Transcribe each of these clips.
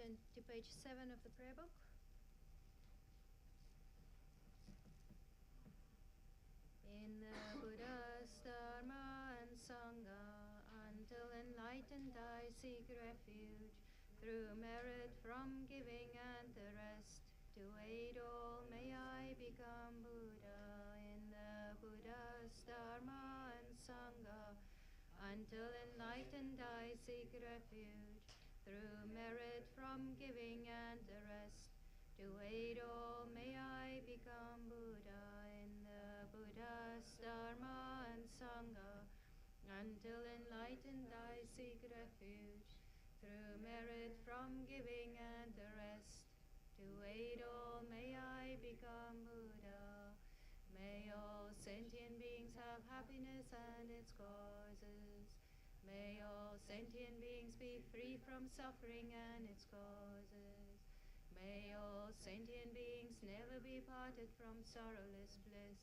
turn to page 7 of the prayer book. In the Buddha's Dharma and Sangha, until enlightened I seek refuge, through merit from giving and the rest. To aid all may I become Buddha. In the Buddha's Dharma and Sangha, until enlightened I seek refuge, through merit from giving and the rest. To aid all may I become Buddha. In the Buddha's Dharma and Sangha, until enlightened I seek refuge, through merit from giving and the rest. To aid all may I become Buddha. May all sentient beings have happiness and its causes. May all sentient beings be free from suffering and its causes. May all sentient beings never be parted from sorrowless bliss.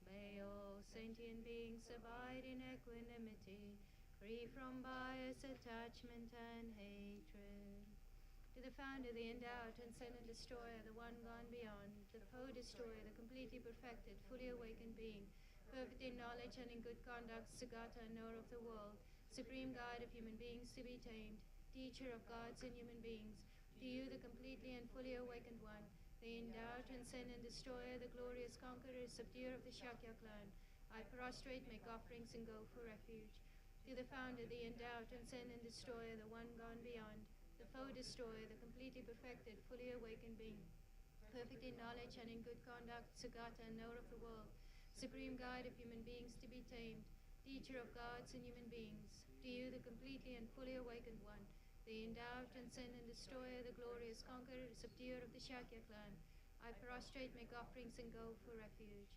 May all sentient beings abide in equanimity, free from bias, attachment, and hatred. To the founder, the endowed, transcendent destroyer, the one gone beyond, the foe destroyer, the completely perfected, fully awakened being, perfect in knowledge and in good conduct, Sagata, knower of the world, supreme guide of human beings to be tamed, teacher of gods and human beings, to you, the completely and fully awakened one, the endowed, transcendent destroyer, the glorious conqueror, subduer of the Shakya clan, I prostrate, make offerings, and go for refuge. To the founder, the endowed, transcendent destroyer, the one gone beyond, the foe destroyer, the completely perfected, fully awakened being, perfect in knowledge and in good conduct, Sagata, knower of the world, supreme guide of human beings to be tamed, teacher of gods and human beings, to you, the completely and fully awakened one, the endowed, transcendent destroyer, the glorious conqueror, subduer of the Shakya clan, I prostrate, make offerings, and go for refuge.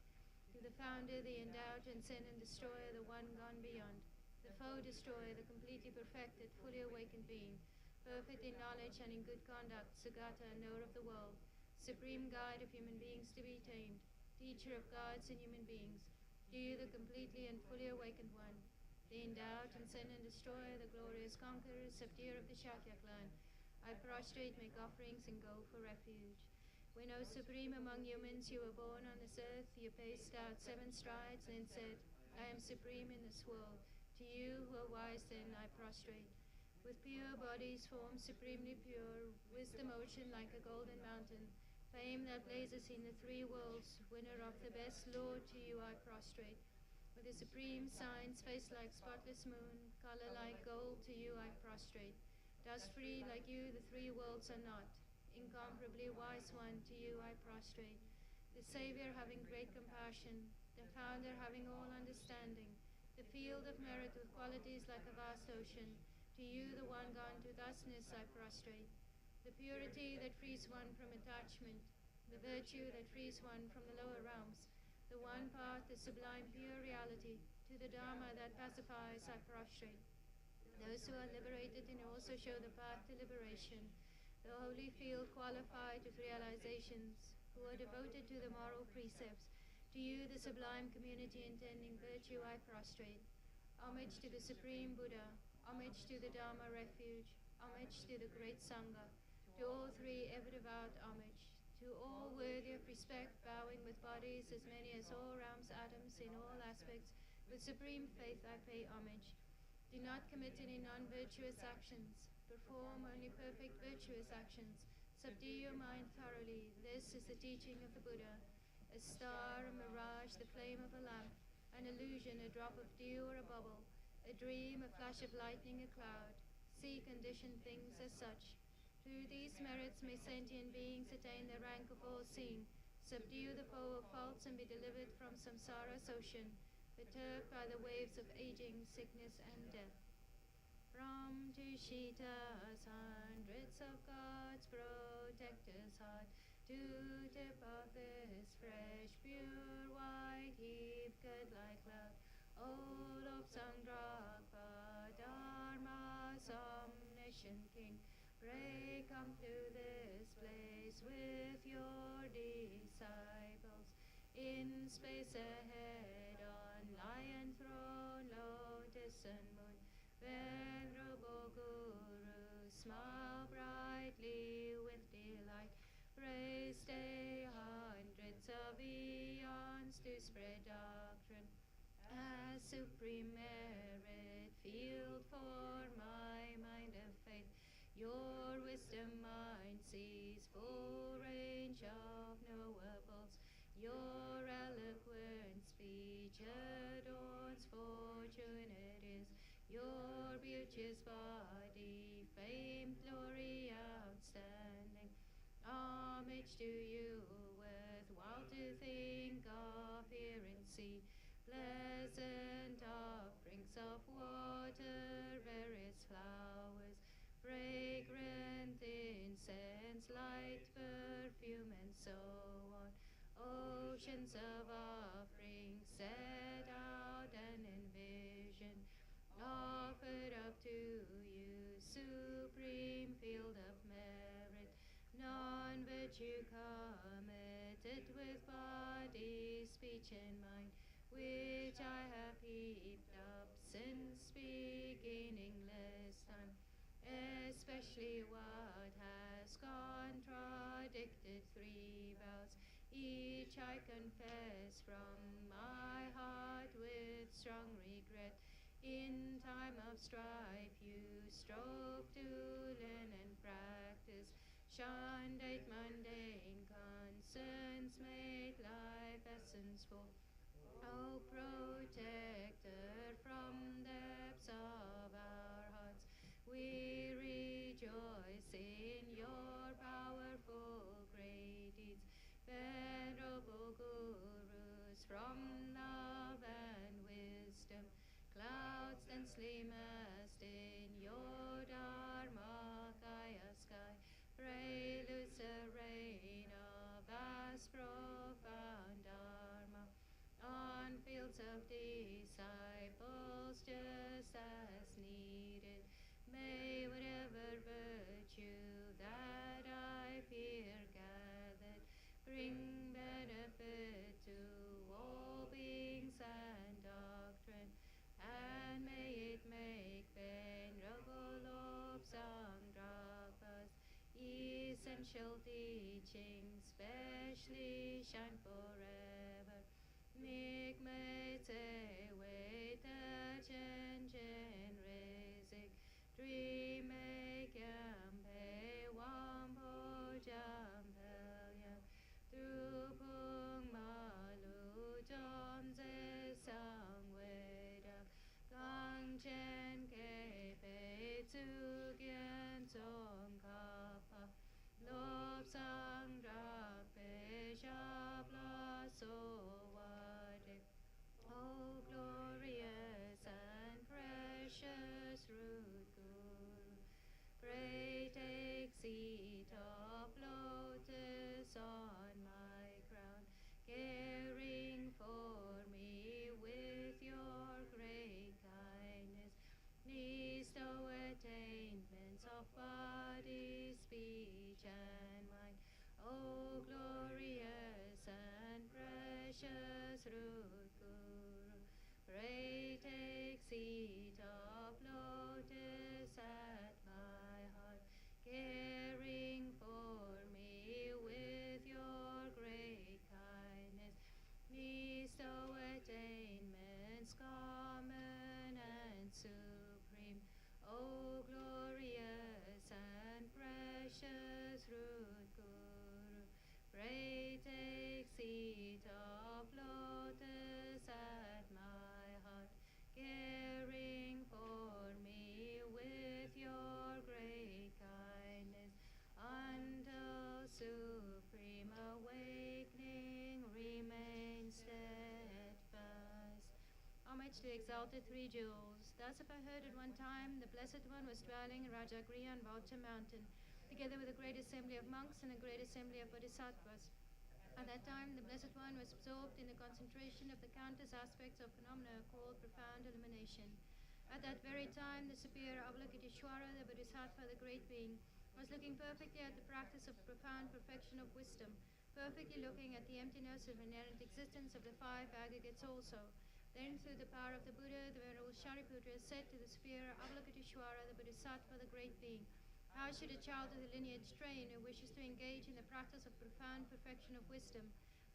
To the founder, the endowed, transcendent destroyer, the one gone beyond, the foe destroyer, the completely perfected, fully awakened being, perfect in knowledge and in good conduct, Sagata, knower of the world, supreme guide of human beings to be tamed, teacher of gods and human beings, to you, the completely and fully awakened one, the endowed, transcendent destroyer, the glorious conqueror, subduer of the Shakya clan, I prostrate, make offerings, and go for refuge. When, O supreme among humans, you were born on this earth, you paced out 7 strides and said, I am supreme in this world. To you, who are wise then, I prostrate. With pure bodies, formed supremely pure, wisdom ocean like a golden mountain, fame that blazes in the 3 worlds, winner of the best, Lord, to you I prostrate. With the supreme signs, face like spotless moon, color like gold, to you I prostrate. Dust free like you, the 3 worlds are not. Incomparably wise one, to you I prostrate. The Savior having great compassion, the Founder having all understanding, the field of merit with qualities like a vast ocean, to you, the one gone to thusness, I prostrate. The purity that frees one from attachment, the virtue that frees one from the lower realms, the one path, the sublime pure reality, to the Dharma that pacifies, I prostrate. Those who are liberated and also show the path to liberation, the holy field qualified with realizations, who are devoted to the moral precepts, to you, the sublime community intending virtue, I prostrate. Homage to the Supreme Buddha, homage to the Dharma refuge, homage to the great Sangha, to all 3 ever devout homage, to all worthy of respect, bowing with bodies as many as all realms, atoms in all aspects, with supreme faith I pay homage. Do not commit any non-virtuous actions, perform only perfect virtuous actions, subdue your mind thoroughly, this is the teaching of the Buddha. A star, a mirage, the flame of a lamp, an illusion, a drop of dew or a bubble, a dream, a flash of lightning, a cloud. See conditioned things as such. Through these merits may sentient beings attain the rank of all-seeing, subdue the foe of faults and be delivered from samsara's ocean, perturbed by the waves of aging, sickness, and death. From Tushita's hundreds of gods, protector's heart, to tip of his fresh, pure, white heap, good like cloud, O Lop Tsongkhapa, Dharma's omniscient king, pray come to this place with your disciples. In space ahead, on lion throne, lotus and moon, Venerable Guru, smile brightly Praise day hundreds of eons to spread doctrine as supreme merit, field for my mind of faith. Your wisdom mind sees full range of knowables. Your eloquent speech adorns fortune it is. Your beauteous body, fame, glory outstanding. Homage to you, worthwhile to think of, hear and see. Pleasant offerings of water, various flowers, fragrant incense, light perfume, and so on. Oceans of offerings set out and envisioned, offered up to you, supreme field of merit. Non-virtue committed with body, speech, and mind, which I have heaped up since beginningless time, especially what has contradicted three vows. Each I confess from my heart with strong regret. In time of strife you strove to learn and practice, shunned eight mundane concerns, made life essence-full. O protector from depths of our hearts, we rejoice in your powerful great deeds. Venerable Gurus from love and wisdom, clouds densely massed in your Dharma Kaya sky, pray loose a rain of vast profound Dharma on fields of disciples just as needed. May whatever virtue that I fear gathered bring benefit to all beings and doctrine, and may it make Venerable Tsongkhapa's essential teachings specially shine forever. Mikmete weta chen rizik, dreame kampe wampo jampelya, drupung malu domze sangweda, gangchen kepe tsugyen Tsongkhapa, lob sang drape shabla so. O glorious and precious root Guru, pray take seat of lotus on my crown, caring for me with your great kindness. Bestow attainments of body, speech, and mind. O glorious and precious root Guru, pray take seat of lotus at my heart, caring for me with your great kindness. Bestow attainments common and supreme. O glorious and precious root Guru, pray take seat of lotus at my heart, caring for me with your great kindness, until supreme awakening remains steadfast. Homage to exalted three jewels. Thus if I heard at one time the Blessed One was dwelling in Rajagriha on Vulture Mountain, together with a great assembly of monks and a great assembly of bodhisattvas. At that time, the Blessed One was absorbed in the concentration of the countless aspects of phenomena called profound illumination. At that very time, the superior Avalokiteshvara, the Bodhisattva, the Great Being, was looking perfectly at the practice of profound perfection of wisdom, perfectly looking at the emptiness of inherent existence of the five aggregates also. Then, through the power of the Buddha, the Venerable Shariputra said to the superior Avalokiteshvara, the Bodhisattva, the Great Being, How should a child of the lineage train who wishes to engage in the practice of profound perfection of wisdom?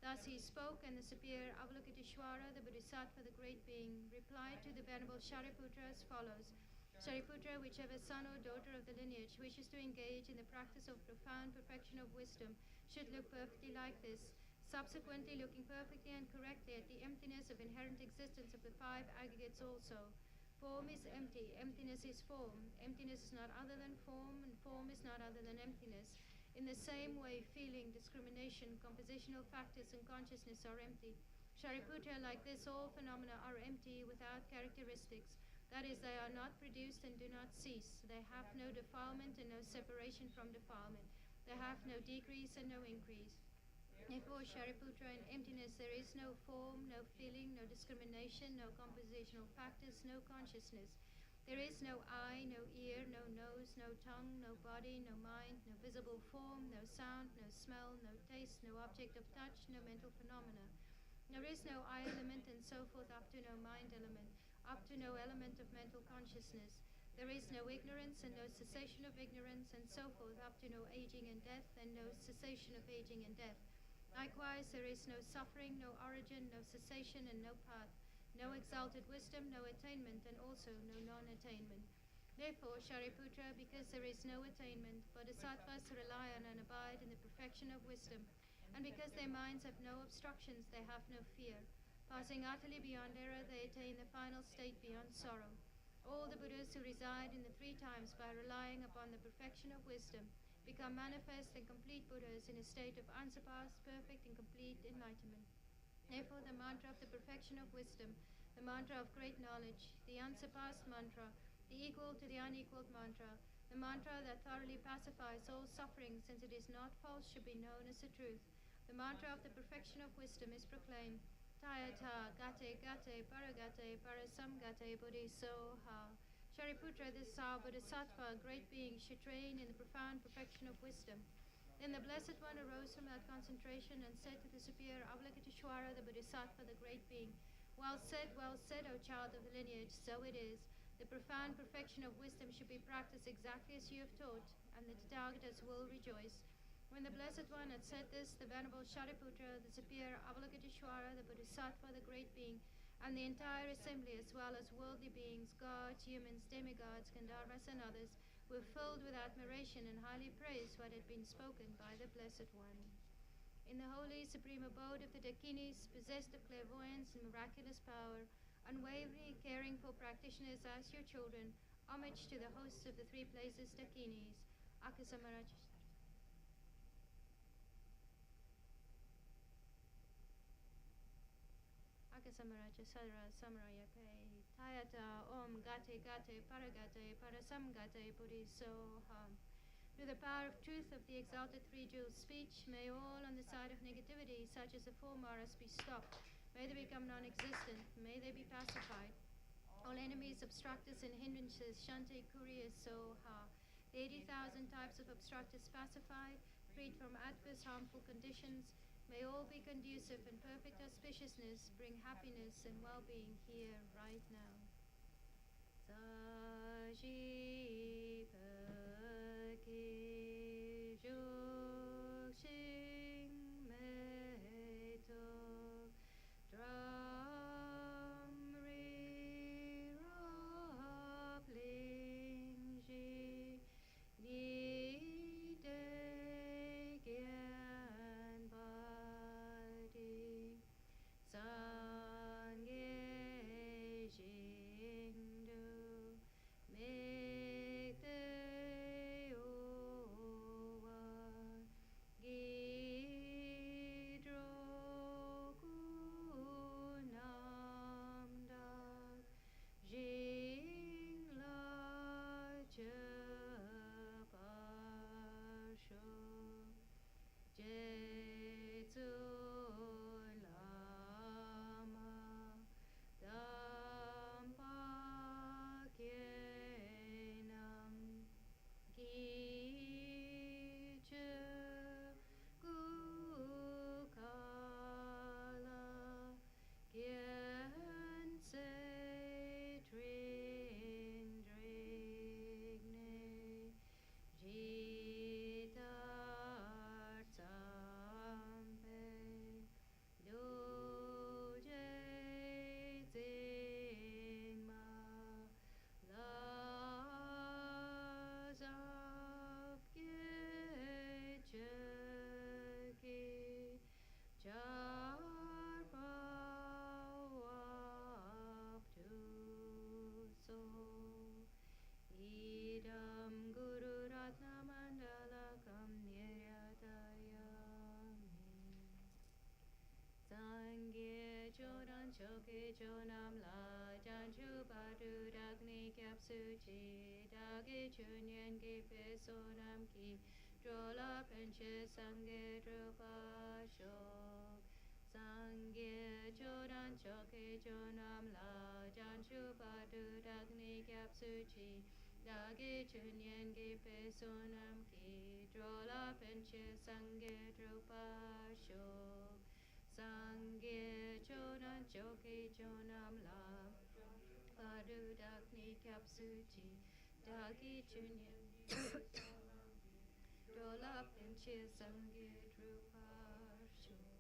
Thus he spoke, and the superior Avalokiteshvara, the Bodhisattva, the great being, replied to the Venerable Shariputra as follows. Shariputra, whichever son or daughter of the lineage wishes to engage in the practice of profound perfection of wisdom should look perfectly like this. Subsequently, looking perfectly and correctly at the emptiness of inherent existence of the five aggregates also. Form is empty, emptiness is form. Emptiness is not other than form, and form is not other than emptiness. In the same way, feeling, discrimination, compositional factors, and consciousness are empty. Shariputra, like this, all phenomena are empty without characteristics. That is, they are not produced and do not cease. They have no defilement and no separation from defilement. They have no decrease and no increase. Therefore, Shariputra, in emptiness there is no form, no feeling, no discrimination, no compositional factors, no consciousness. There is no eye, no ear, no nose, no tongue, no body, no mind, no visible form, no sound, no smell, no taste, no object of touch, no mental phenomena. There is no eye element and so forth up to no mind element, up to no element of mental consciousness. There is no ignorance and no cessation of ignorance and so forth up to no aging and death and no cessation of aging and death. Likewise, there is no suffering, no origin, no cessation, and no path, no exalted wisdom, no attainment, and also no non-attainment. Therefore, Shariputra, because there is no attainment, bodhisattvas rely on and abide in the perfection of wisdom, and because their minds have no obstructions, they have no fear. Passing utterly beyond error, they attain the final state beyond sorrow. All the Buddhas who reside in the three times by relying upon the perfection of wisdom become manifest and complete Buddhas in a state of unsurpassed, perfect, and complete enlightenment. Therefore, the mantra of the perfection of wisdom, the mantra of great knowledge, the unsurpassed mantra, the equal to the unequaled mantra, the mantra that thoroughly pacifies all suffering since it is not false, should be known as the truth. The mantra of the perfection of wisdom is proclaimed, Tayata Gate Gate Paragate Parasamgate Bodhisoha. Shariputra, this our Bodhisattva, great being, should train in the profound perfection of wisdom. Then the Blessed One arose from that concentration and said to the superior Avalokiteshvara, the Bodhisattva, the great being, well said, O child of the lineage, so it is. The profound perfection of wisdom should be practiced exactly as you have taught, and the Tathagatas will rejoice. When the Blessed One had said this, the Venerable Shariputra, the superior Avalokiteshvara, the Bodhisattva, the great being, and the entire assembly, as well as worldly beings, gods, humans, demigods, Gandharvas, and others, were filled with admiration and highly praised what had been spoken by the Blessed One. In the holy supreme abode of the Dakinis, possessed of clairvoyance and miraculous power, unwaveringly caring for practitioners as your children, homage to the hosts of the three places Dakinis, Akasamaraj. Akasamaraja Sera Samarayape Tayata Om Gate Gate Paragate Parasamgate Bodhisoha. Through the power of truth of the exalted three-jewel speech, may all on the side of negativity, such as the four maras, be stopped. May they become non-existent. May they be pacified. All enemies, obstructors, and hindrances, Shante Kuriya Soha. The 80,000 types of obstructors pacified, freed from adverse harmful conditions. May all be conducive and perfect auspiciousness bring happiness and well-being here, right now. Saji Paki Juxing Meto Dram Ri Rop Ling Ji Ni De Gyan Badi San Ge Jing Du choki chonam la janju badu dagni kyap suchi dagi chunyen ki pesonam ki drola penche sangye drupa shok sangye chodan choki chonam la janju badu dagni kyap suchi dagi chunyen ki pesonam ki drola penche sangye drupa shok Sangye chodan choki chonam la padu dakni kapsuchi dagi chunyan dola pinche sangye drupasho.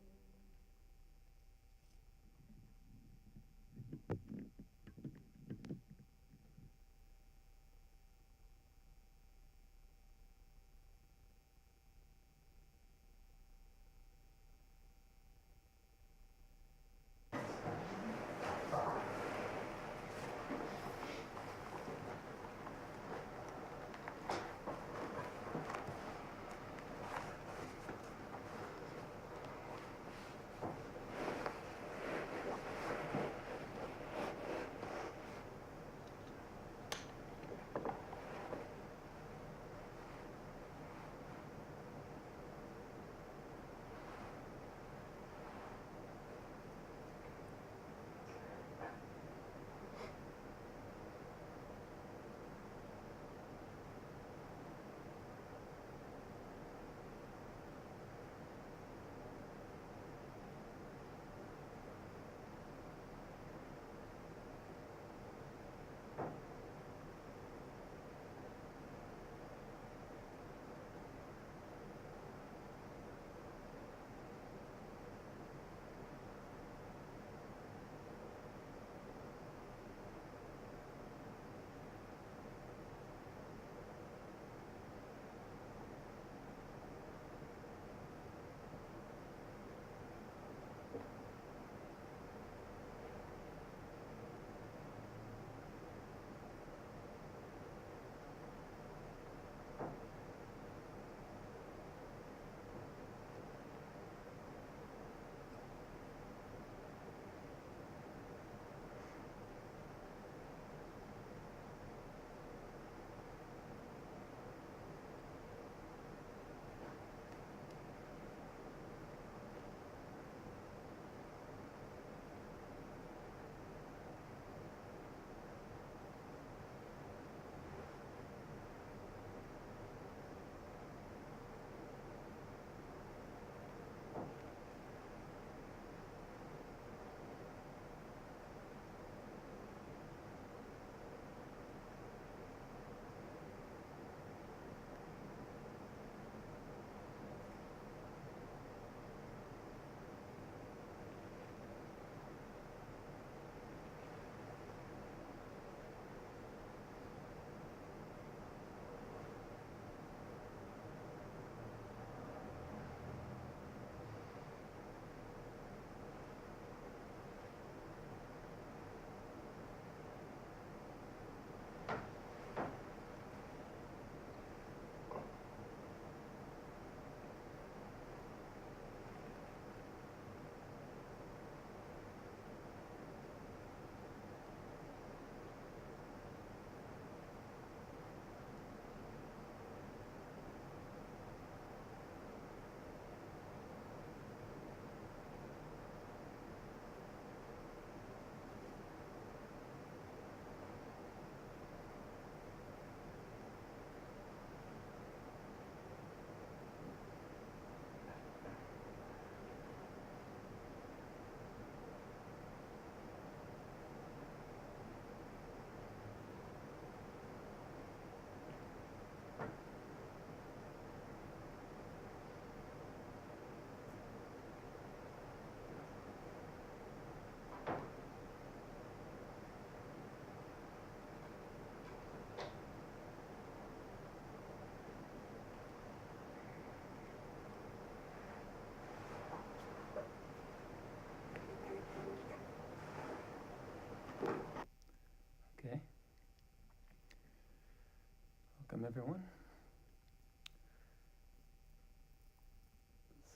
Welcome, everyone.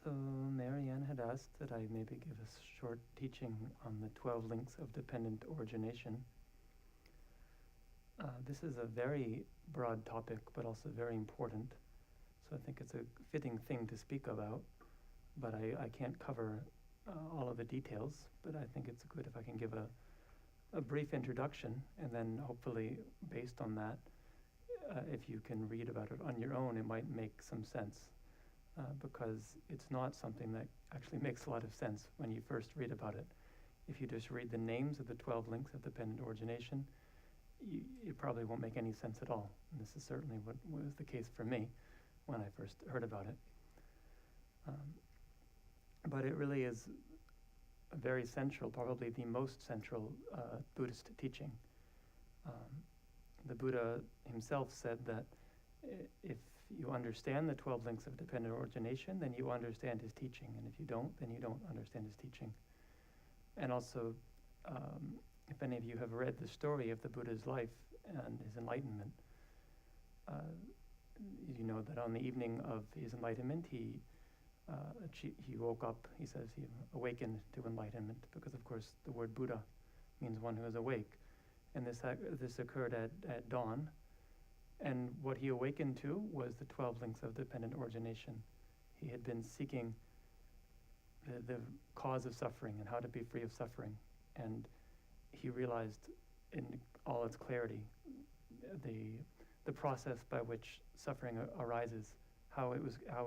So Marianne had asked that I maybe give a short teaching on the 12 links of dependent origination. This is a very broad topic, but also very important. So I think it's a fitting thing to speak about, but I can't cover all of the details, but I think it's good if I can give a brief introduction, and then hopefully based on that, if you can read about it on your own, it might make some sense, because it's not something that actually makes a lot of sense when you first read about it. If you just read the names of the 12 links of dependent origination, it probably won't make any sense at all. And this is certainly what was the case for me when I first heard about it. But it really is a very central, probably the most central Buddhist teaching. The Buddha himself said that if you understand the 12 links of dependent origination, then you understand his teaching. And if you don't, then you don't understand his teaching. And also, if any of you have read the story of the Buddha's life and his enlightenment, you know that on the evening of his enlightenment, he woke up, he says he awakened to enlightenment, because of course the word Buddha means one who is awake. And this occurred at dawn. And what he awakened to was the 12 links of dependent origination. He had been seeking the cause of suffering and how to be free of suffering. And he realized in all its clarity the process by which suffering arises, how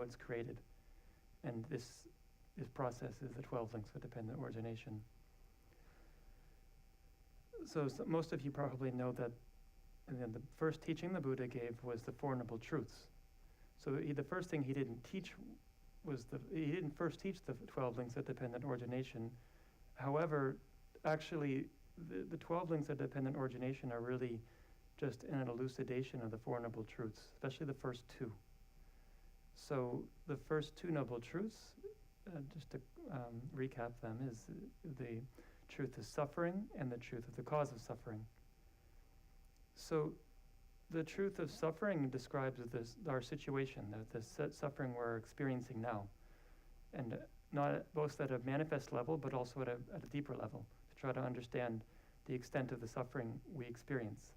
it's created. And this process is the 12 links of dependent origination. So most of you probably know that, and then the first teaching the Buddha gave was the Four Noble Truths. So the first thing he didn't teach was he didn't first teach the 12 links of dependent origination. However, actually, the 12 links of dependent origination are really just an elucidation of the Four Noble Truths, especially the first two. So the first two Noble Truths, just to recap them, is the truth of suffering and the truth of the cause of suffering. So the truth of suffering describes our situation, the suffering we're experiencing now, and not both at a manifest level, but also at a deeper level, to try to understand the extent of the suffering we experience,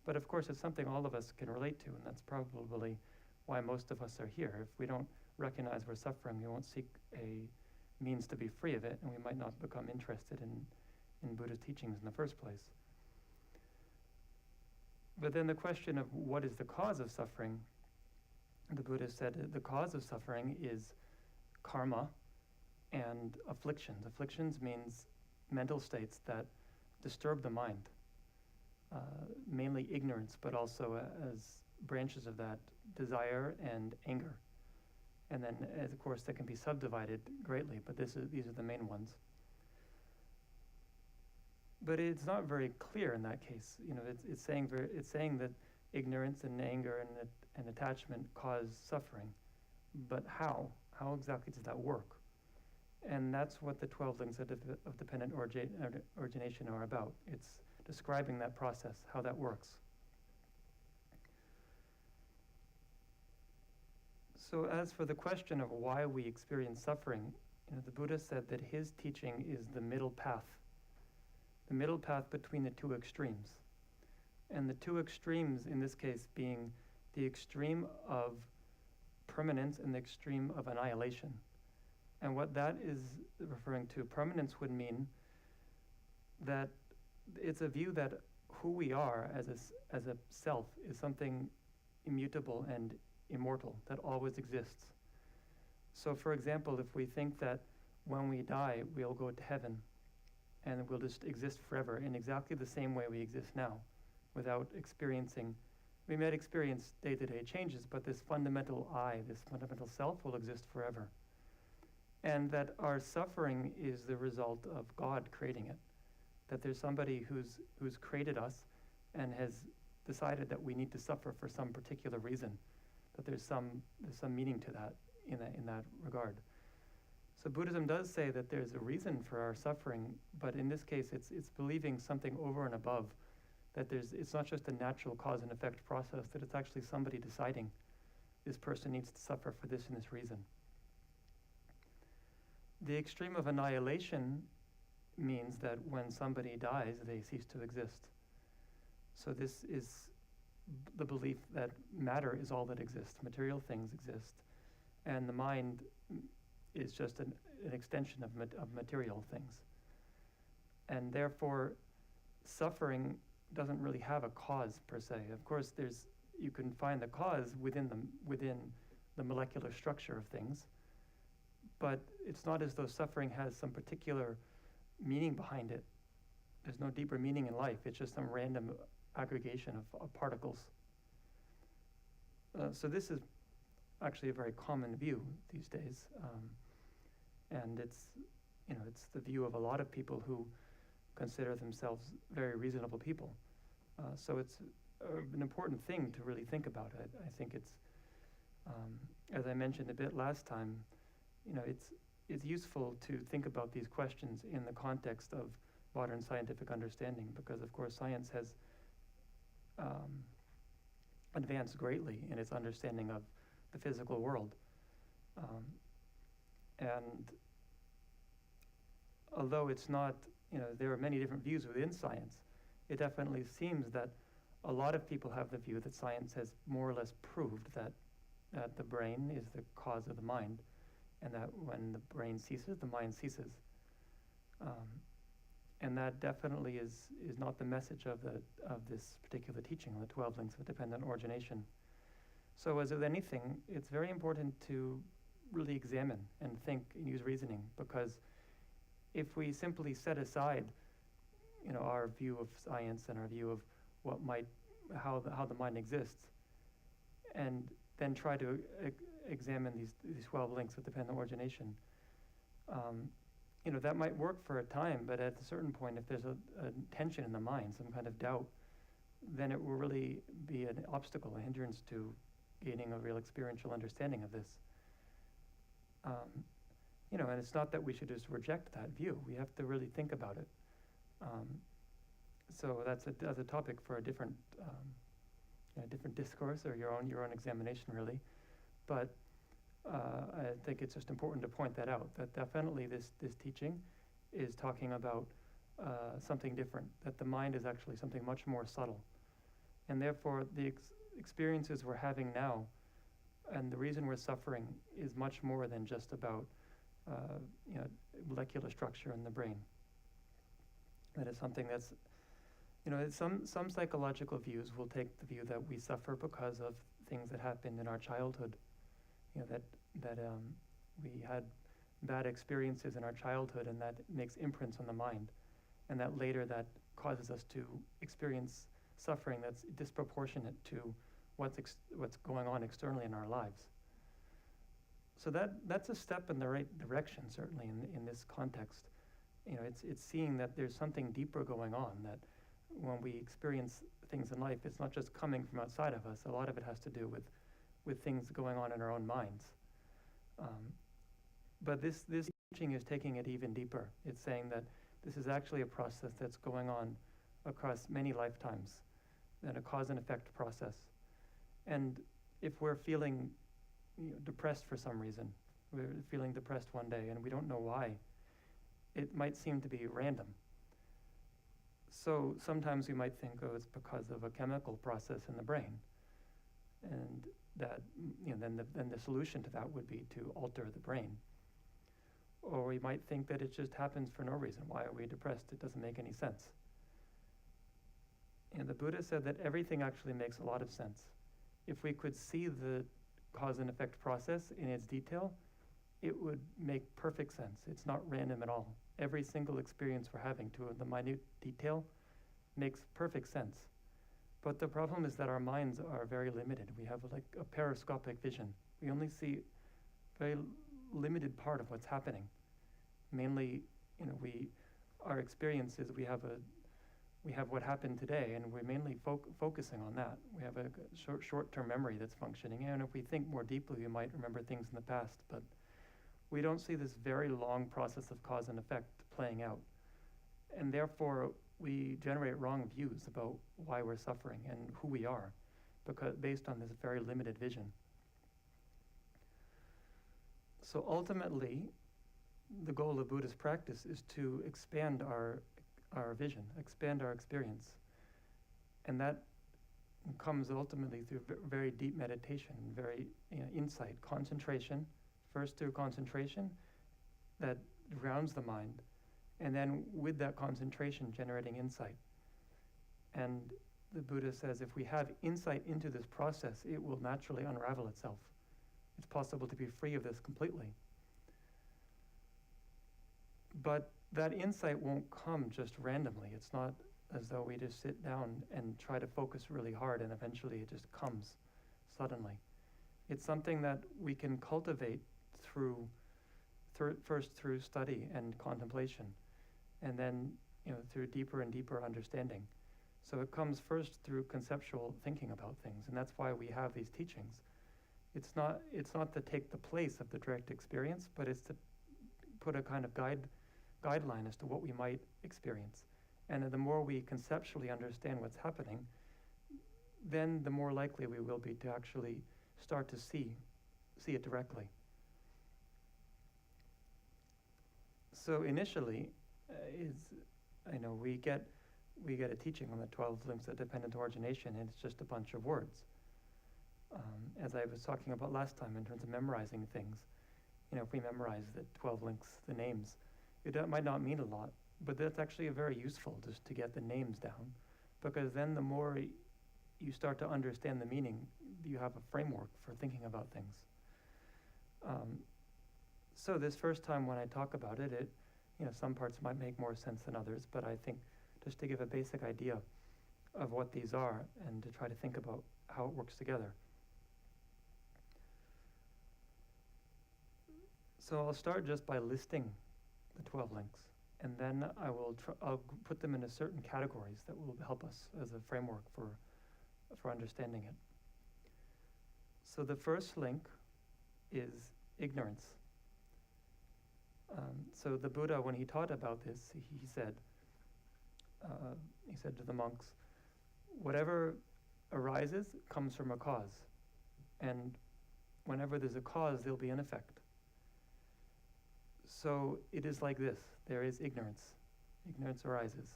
but of course it's something all of us can relate to, and that's probably why most of us are here. If we don't recognize we're suffering, we won't seek a means to be free of it, and we might not become interested in Buddha's teachings in the first place. But then the question of what is the cause of suffering, the Buddha said the cause of suffering is karma and afflictions. Afflictions means mental states that disturb the mind, mainly ignorance, but also as branches of that, desire and anger. And then, of course, that can be subdivided greatly, but these are the main ones. But it's not very clear in that case. You know, it's saying that ignorance and anger and attachment cause suffering. But how? How exactly does that work? And that's what the 12 links of dependent origination are about. It's describing that process, how that works. So as for the question of why we experience suffering, the Buddha said that his teaching is the middle path between the two extremes. And the two extremes in this case being the extreme of permanence and the extreme of annihilation. And what that is referring to, permanence would mean that it's a view that who we are as a self is something immutable and immortal, that always exists. So for example, if we think that when we die, we'll go to heaven and we'll just exist forever in exactly the same way we exist now, without experiencing, we might experience day-to-day changes, but this fundamental I, this fundamental self will exist forever. And that our suffering is the result of God creating it. That there's somebody who's created us and has decided that we need to suffer for some particular reason. That there's some meaning to that in that regard. So Buddhism does say that there's a reason for our suffering, but in this case it's believing something over and above, that it's not just a natural cause and effect process, that it's actually somebody deciding this person needs to suffer for this and this reason. The extreme of annihilation means that when somebody dies, they cease to exist. So this is the belief that matter is all that exists, material things exist, and the mind is just an extension of material things. And therefore, suffering doesn't really have a cause per se. Of course, you can find the cause within the molecular structure of things, but it's not as though suffering has some particular meaning behind it. There's no deeper meaning in life. It's just some random aggregation of particles. So this is actually a very common view these days, and it's the view of a lot of people who consider themselves very reasonable people. So it's an important thing to really think about. I think it's, as I mentioned a bit last time, it's useful to think about these questions in the context of modern scientific understanding, because of course science has advanced greatly in its understanding of the physical world. And although it's not, there are many different views within science, it definitely seems that a lot of people have the view that science has more or less proved that the brain is the cause of the mind, and that when the brain ceases, the mind ceases. And that definitely is not the message of this particular teaching, the 12 links of dependent origination. So as with anything, it's very important to really examine and think and use reasoning, because if we simply set aside, our view of science and our view of how the mind exists, and then try to examine these 12 links of dependent origination, that might work for a time, but at a certain point, if there's a tension in the mind, some kind of doubt, then it will really be an obstacle, a hindrance to gaining a real experiential understanding of this. And it's not that we should just reject that view. We have to really think about it. So that's a topic for a different discourse, or your own examination, really. But I think it's just important to point that out, that definitely this teaching is talking about something different, that the mind is actually something much more subtle. And therefore, the experiences we're having now, and the reason we're suffering, is much more than just about molecular structure in the brain. That is something that's, some psychological views will take the view that we suffer because of things that happened in our childhood. That we had bad experiences in our childhood, and that makes imprints on the mind, and that later that causes us to experience suffering that's disproportionate to what's going on externally in our lives. So that's a step in the right direction, certainly in this context. It's seeing that there's something deeper going on, that when we experience things in life, it's not just coming from outside of us. A lot of it has to do with things going on in our own minds. But this teaching is taking it even deeper. It's saying that this is actually a process that's going on across many lifetimes, and a cause and effect process. And if we're feeling depressed for some reason, we're feeling depressed one day and we don't know why, it might seem to be random. So sometimes we might think, it's because of a chemical process in the brain, and that then the solution to that would be to alter the brain. Or we might think that it just happens for no reason. Why are we depressed? It doesn't make any sense. And the Buddha said that everything actually makes a lot of sense. If we could see the cause and effect process in its detail, it would make perfect sense. It's not random at all. Every single experience we're having, to the minute detail, makes perfect sense. But the problem is that our minds are very limited. We have like a periscopic vision. We only see a very limited part of what's happening. Mainly, our experiences, we have what happened today, and we're mainly focusing on that. We have a short-term memory that's functioning, and if we think more deeply, we might remember things in the past, but we don't see this very long process of cause and effect playing out. And therefore, we generate wrong views about why we're suffering and who we are, because based on this very limited vision. So ultimately, the goal of Buddhist practice is to expand our vision, expand our experience. And that comes ultimately through very deep meditation, very insight, concentration, first through concentration that grounds the mind, and then with that concentration generating insight. And the Buddha says if we have insight into this process, it will naturally unravel itself. It's possible to be free of this completely. But that insight won't come just randomly. It's not as though we just sit down and try to focus really hard and eventually it just comes suddenly. It's something that we can cultivate first through study and contemplation, and then through deeper and deeper understanding. So it comes first through conceptual thinking about things, and that's why we have these teachings. It's not to take the place of the direct experience, but it's to put a kind of guideline as to what we might experience. And the more we conceptually understand what's happening, then the more likely we will be to actually start to see it directly. So initially, we get a teaching on the 12 links of dependent origination, and it's just a bunch of words. As I was talking about last time in terms of memorizing things, if we memorize the 12 links, the names, it might not mean a lot, but that's actually very useful just to get the names down, because then the more you start to understand the meaning, you have a framework for thinking about things. So this first time when I talk about it, some parts might make more sense than others, but I think just to give a basic idea of what these are and to try to think about how it works together. So I'll start just by listing the 12 links, and then I'll put them into certain categories that will help us as a framework for understanding it. So the first link is ignorance. So the Buddha, when he taught about this, he said to the monks, whatever arises comes from a cause, and whenever there's a cause, there'll be an effect. So it is like this. There is ignorance. Ignorance arises.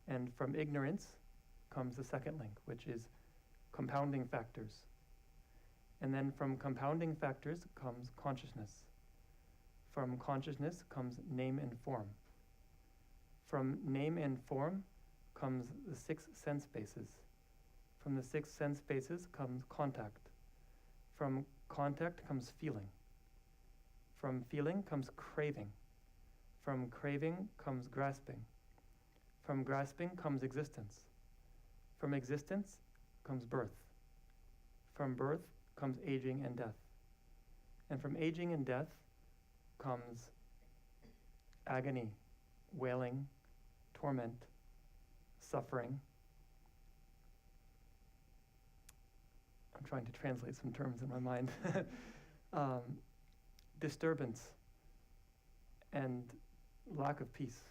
And from ignorance comes the second link, which is compounding factors. And then from compounding factors comes consciousness. From consciousness comes name and form. From name and form comes the 6 sense bases. From the 6 sense bases comes contact. From contact comes feeling. From feeling comes craving. From craving comes grasping. From grasping comes existence. From existence comes birth. From birth comes aging and death. And from aging and death comes agony, wailing, torment, suffering. I'm trying to translate some terms in my mind. Disturbance and lack of peace.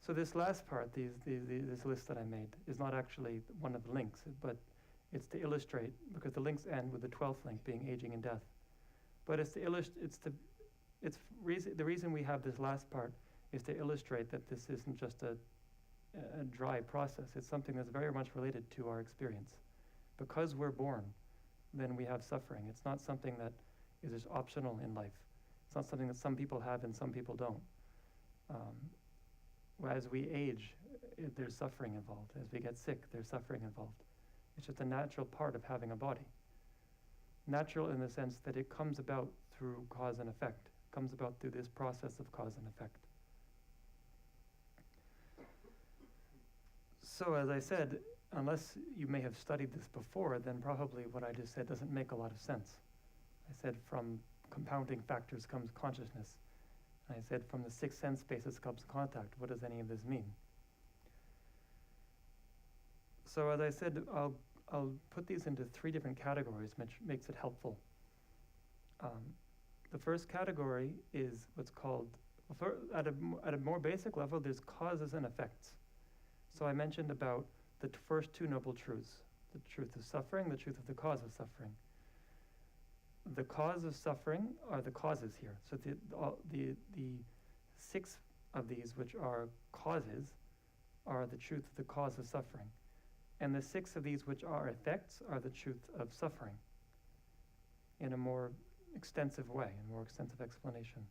So this last part, this list that I made, is not actually one of the links, but it's to illustrate, because the links end with the 12th link being aging and death. But it's to the reason we have this last part is to illustrate that this isn't just a dry process. It's something that's very much related to our experience. Because we're born, then we have suffering. It's not something that is just optional in life. It's not something that some people have and some people don't. As we age, there's suffering involved. As we get sick, there's suffering involved. It's just a natural part of having a body. Natural in the sense that it comes about through cause and effect. It comes about through this process of cause and effect. So as I said, unless you may have studied this before, then probably what I just said doesn't make a lot of sense. I said from compounding factors comes consciousness. And I said from the 6 sense bases comes contact. What does any of this mean? So as I said, I'll put these into 3 different categories, which makes it helpful. The first category is what's called, at a more basic level, there's causes and effects. So I mentioned about the first 2 noble truths, the truth of suffering, the truth of the cause of suffering. the cause of suffering are the causes here. So the 6 of these, which are causes, are the truth of the cause of suffering. And the 6 of these, which are effects, are the truth of suffering in a more extensive way, a more extensive explanation.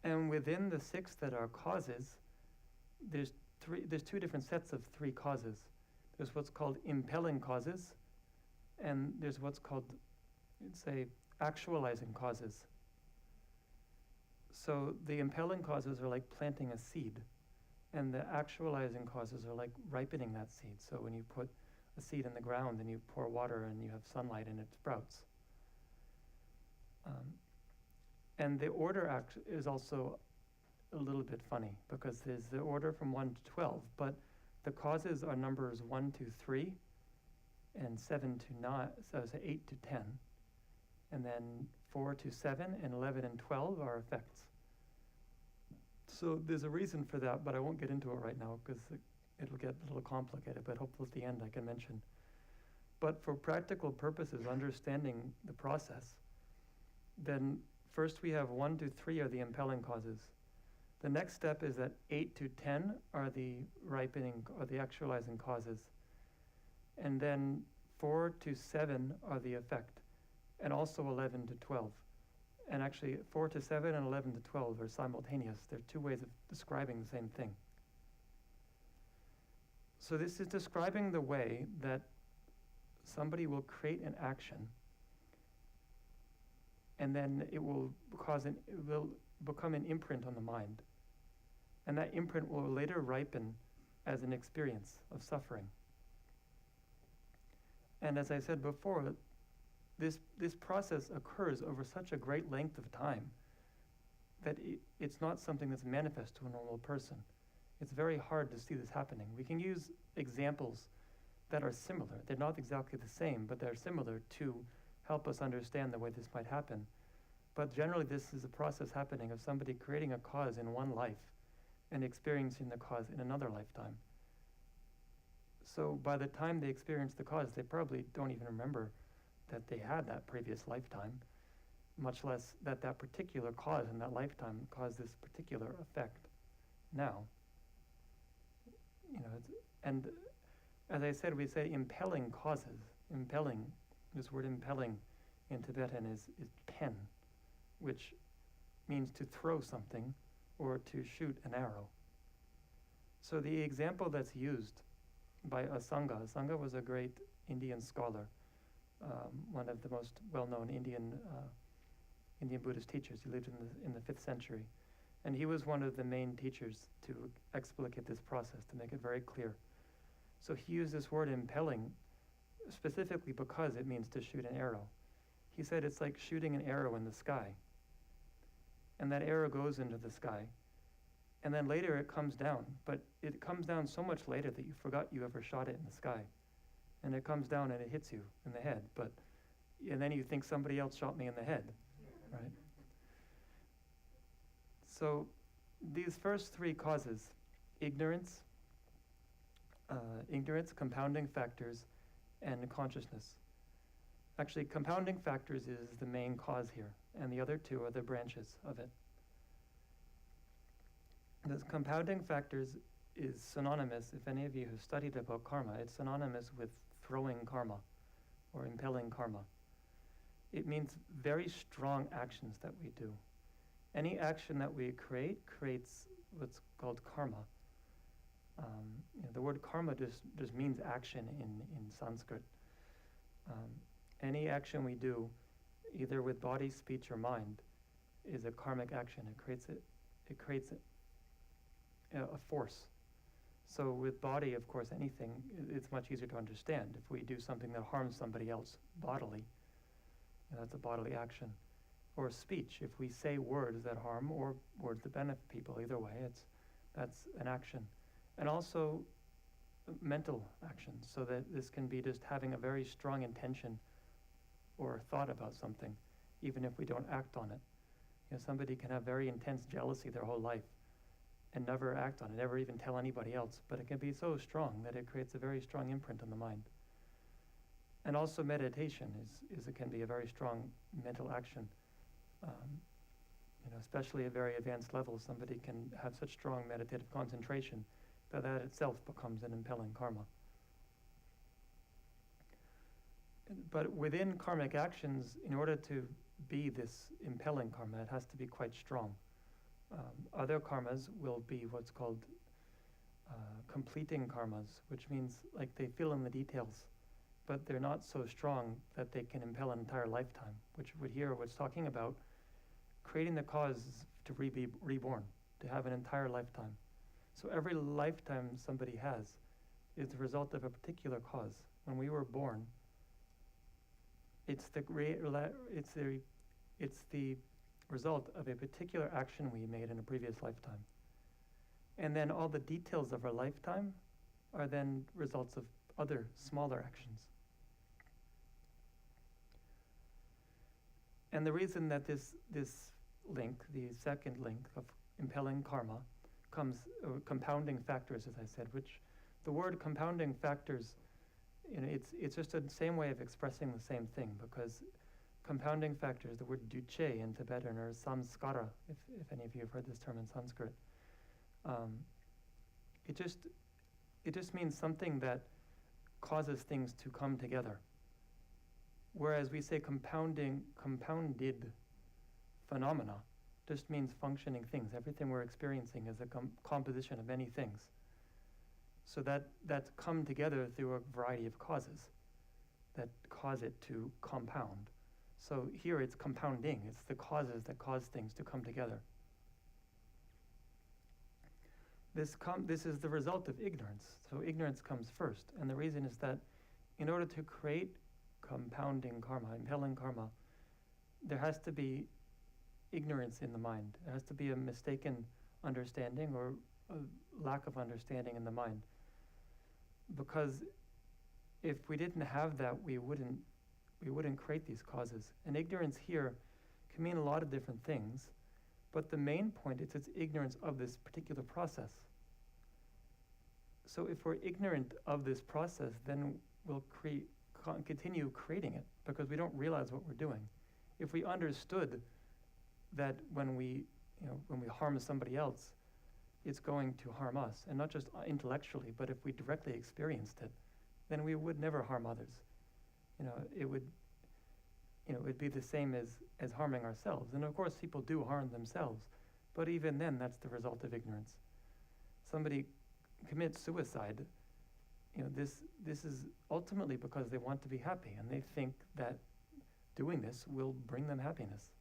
And within the 6 that are causes, there's 2 different sets of 3 causes. There's what's called impelling causes, and there's what's called, say, actualizing causes. So the impelling causes are like planting a seed, and the actualizing causes are like ripening that seed. So when you put a seed in the ground and you pour water and you have sunlight and it sprouts. And the order is also a little bit funny, because there's the order from 1 to 12, but the causes are numbers 1 to 3 and 7 to 9, so it's 8 to 10. And then 4 to 7 and 11 and 12 are effects. So there's a reason for that, but I won't get into it right now because it'll get a little complicated, but hopefully at the end I can mention. But for practical purposes, understanding the process, then first we have 1 to 3 are the impelling causes. The next step is that 8 to 10 are the ripening or the actualizing causes. And then 4 to 7 are the effect, and also 11 to 12. And actually 4 to 7 and 11 to 12 are simultaneous. They're 2 ways of describing the same thing. So this is describing the way that somebody will create an action, and then it will become an imprint on the mind. And that imprint will later ripen as an experience of suffering. And as I said before, this process occurs over such a great length of time that it's not something that's manifest to a normal person. It's very hard to see this happening. We can use examples that are similar. They're not exactly the same, but they're similar to help us understand the way this might happen. But generally, this is a process happening of somebody creating a cause in one life and experiencing the cause in another lifetime. So by the time they experience the cause, they probably don't even remember that they had that previous lifetime, much less that that particular cause in that lifetime caused this particular effect now. And as I said, we say impelling causes. Impelling, this word impelling in Tibetan is pen, which means to throw something or to shoot an arrow. So the example that's used by a Sangha was a great Indian scholar, one of the most well-known Indian Buddhist teachers. He lived in the 5th century. And he was one of the main teachers to explicate this process, to make it very clear. So he used this word impelling specifically because it means to shoot an arrow. He said it's like shooting an arrow in the sky. And that arrow goes into the sky. And then later it comes down. But it comes down so much later that you forgot you ever shot it in the sky. And it comes down and it hits you in the head. And then you think somebody else shot me in the head, right? So these first 3 causes, ignorance, compounding factors, and consciousness. Actually, compounding factors is the main cause here, and the other 2 are the branches of it. The compounding factors is synonymous, if any of you have studied about karma, it's synonymous with throwing karma or impelling karma. It means very strong actions that we do. Any action that we creates what's called karma. The word karma just means action in Sanskrit. Any action we do, either with body, speech, or mind, is a karmic action. It creates a force. So with body, of course, anything, it's much easier to understand. If we do something that harms somebody else bodily, that's a bodily action. Or speech, if we say words that harm or words that benefit people, either way, that's an action. And also mental actions, so that this can be just having a very strong intention or thought about something, even if we don't act on it. Somebody can have very intense jealousy their whole life and never act on it, never even tell anybody else, but it can be so strong that it creates a very strong imprint on the mind. And also meditation can be a very strong mental action. Especially at very advanced levels, somebody can have such strong meditative concentration that itself becomes an impelling karma. But within karmic actions, in order to be this impelling karma, it has to be quite strong. Other karmas will be what's called completing karmas, which means like they fill in the details, but they're not so strong that they can impel an entire lifetime, which would here what's talking about creating the cause to be reborn, to have an entire lifetime. So every lifetime somebody has is the result of a particular cause. When we were born, it's the result of a particular action we made in a previous lifetime. And then all the details of our lifetime are then results of other smaller actions. And the reason that this link, the second link of impelling karma, comes compounding factors, as I said, which the word compounding factors, it's just the same way of expressing the same thing, because compounding factors, the word duche in Tibetan, or samskara, if any of you have heard this term in Sanskrit, it just means something that causes things to come together. Whereas we say compounded phenomena just means functioning things. Everything we're experiencing is a composition of many things. So that's come together through a variety of causes that cause it to compound. So here it's compounding. It's the causes that cause things to come together. This is the result of ignorance. So ignorance comes first. And the reason is that in order to create compounding karma, impelling karma, there has to be ignorance in the mind. There has to be a mistaken understanding or a lack of understanding in the mind. Because if we didn't have that, we wouldn't create these causes. And ignorance here can mean a lot of different things, but the main point is it's ignorance of this particular process. So if we're ignorant of this process, then we'll continue creating it because we don't realize what we're doing. If we understood that when we harm somebody else, it's going to harm us, and not just intellectually, but if we directly experienced it, then we would never harm others. It'd be the same as harming ourselves. And of course, people do harm themselves, but even then, that's the result of ignorance. Somebody commits suicide. This is ultimately because they want to be happy, and they think that doing this will bring them happiness.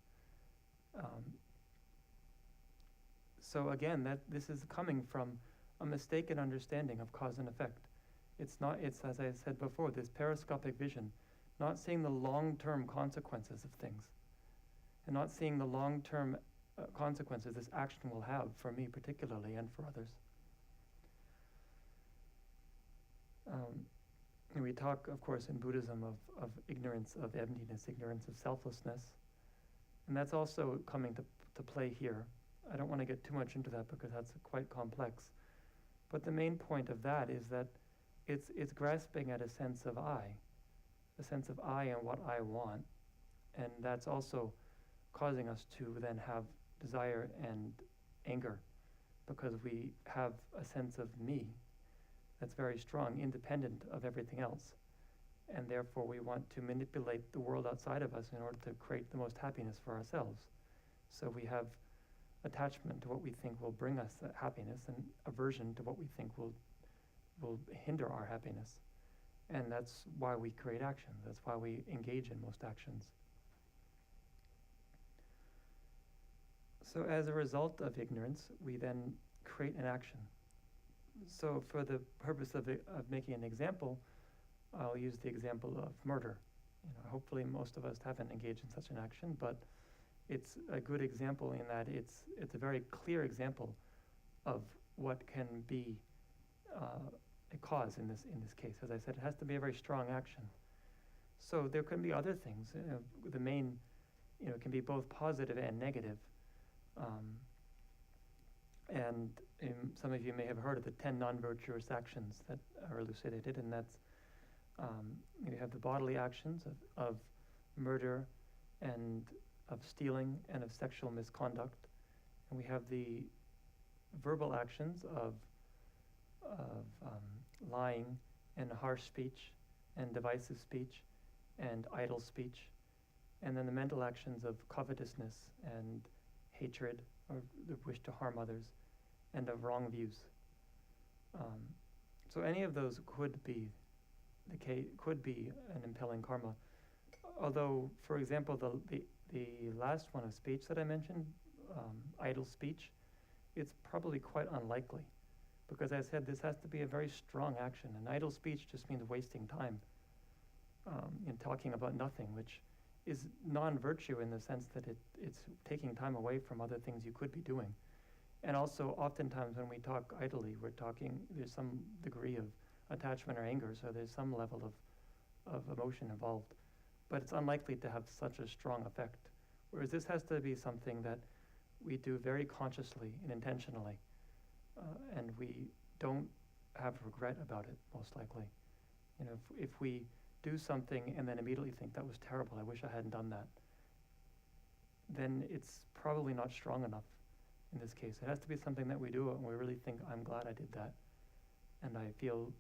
So again, this is coming from a mistaken understanding of cause and effect. It's, as I said before, this periscopic vision, not seeing the long-term consequences of things, and not seeing the long-term consequences this action will have for me particularly and for others. And we talk, of course, in Buddhism of ignorance of emptiness, ignorance of selflessness, and that's also coming to play here. I don't want to get too much into that because that's quite complex. But the main point of that is that it's grasping at a sense of I and what I want. And that's also causing us to then have desire and anger because we have a sense of me that's very strong, independent of everything else. And therefore we want to manipulate the world outside of us in order to create the most happiness for ourselves. So we have attachment to what we think will bring us that happiness and aversion to what we think will hinder our happiness. And that's why we create actions. That's why we engage in most actions. So as a result of ignorance, we then create an action. So for the purpose of making an example, I'll use the example of murder. Hopefully most of us haven't engaged in such an action, but it's a good example in that it's a very clear example of what can be a cause in this case. As I said, it has to be a very strong action. So there can be other things. The main, can be both positive and negative. And some of you may have heard of the 10 non-virtuous actions that are elucidated, and that's We have the bodily actions of murder and of stealing and of sexual misconduct. And we have the verbal actions of lying and harsh speech and divisive speech and idle speech. And then the mental actions of covetousness and hatred or the wish to harm others and of wrong views. So any of those could be an impelling karma. Although, for example, the last one of speech that I mentioned, idle speech, it's probably quite unlikely, because as I said, this has to be a very strong action. And idle speech just means wasting time in talking about nothing, which is non-virtue in the sense that it's taking time away from other things you could be doing. And also, oftentimes when we talk idly, there's some degree of attachment or anger, so there's some level of emotion involved. But it's unlikely to have such a strong effect. Whereas this has to be something that we do very consciously and intentionally, and we don't have regret about it, most likely. You know, if we do something and then immediately think, that was terrible, I wish I hadn't done that, then it's probably not strong enough in this case. It has to be something that we do and we really think, I'm glad I did that. And I feel,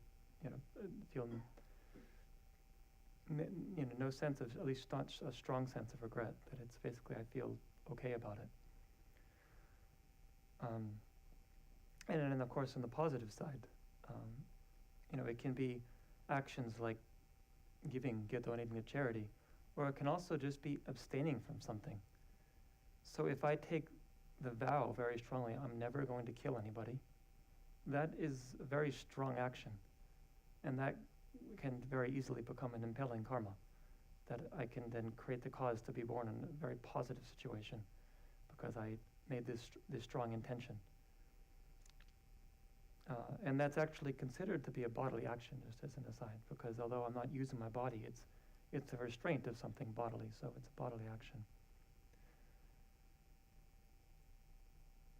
no sense of, at least not a strong sense of regret, that it's basically, I feel okay about it. And then, of course, on the positive side, it can be actions like donating to charity, or it can also just be abstaining from something. So if I take the vow very strongly, I'm never going to kill anybody, that is a very strong action. And that can very easily become an impelling karma, that I can then create the cause to be born in a very positive situation because I made this strong intention. And that's actually considered to be a bodily action, just as an aside, because although I'm not using my body, it's a restraint of something bodily, so it's a bodily action.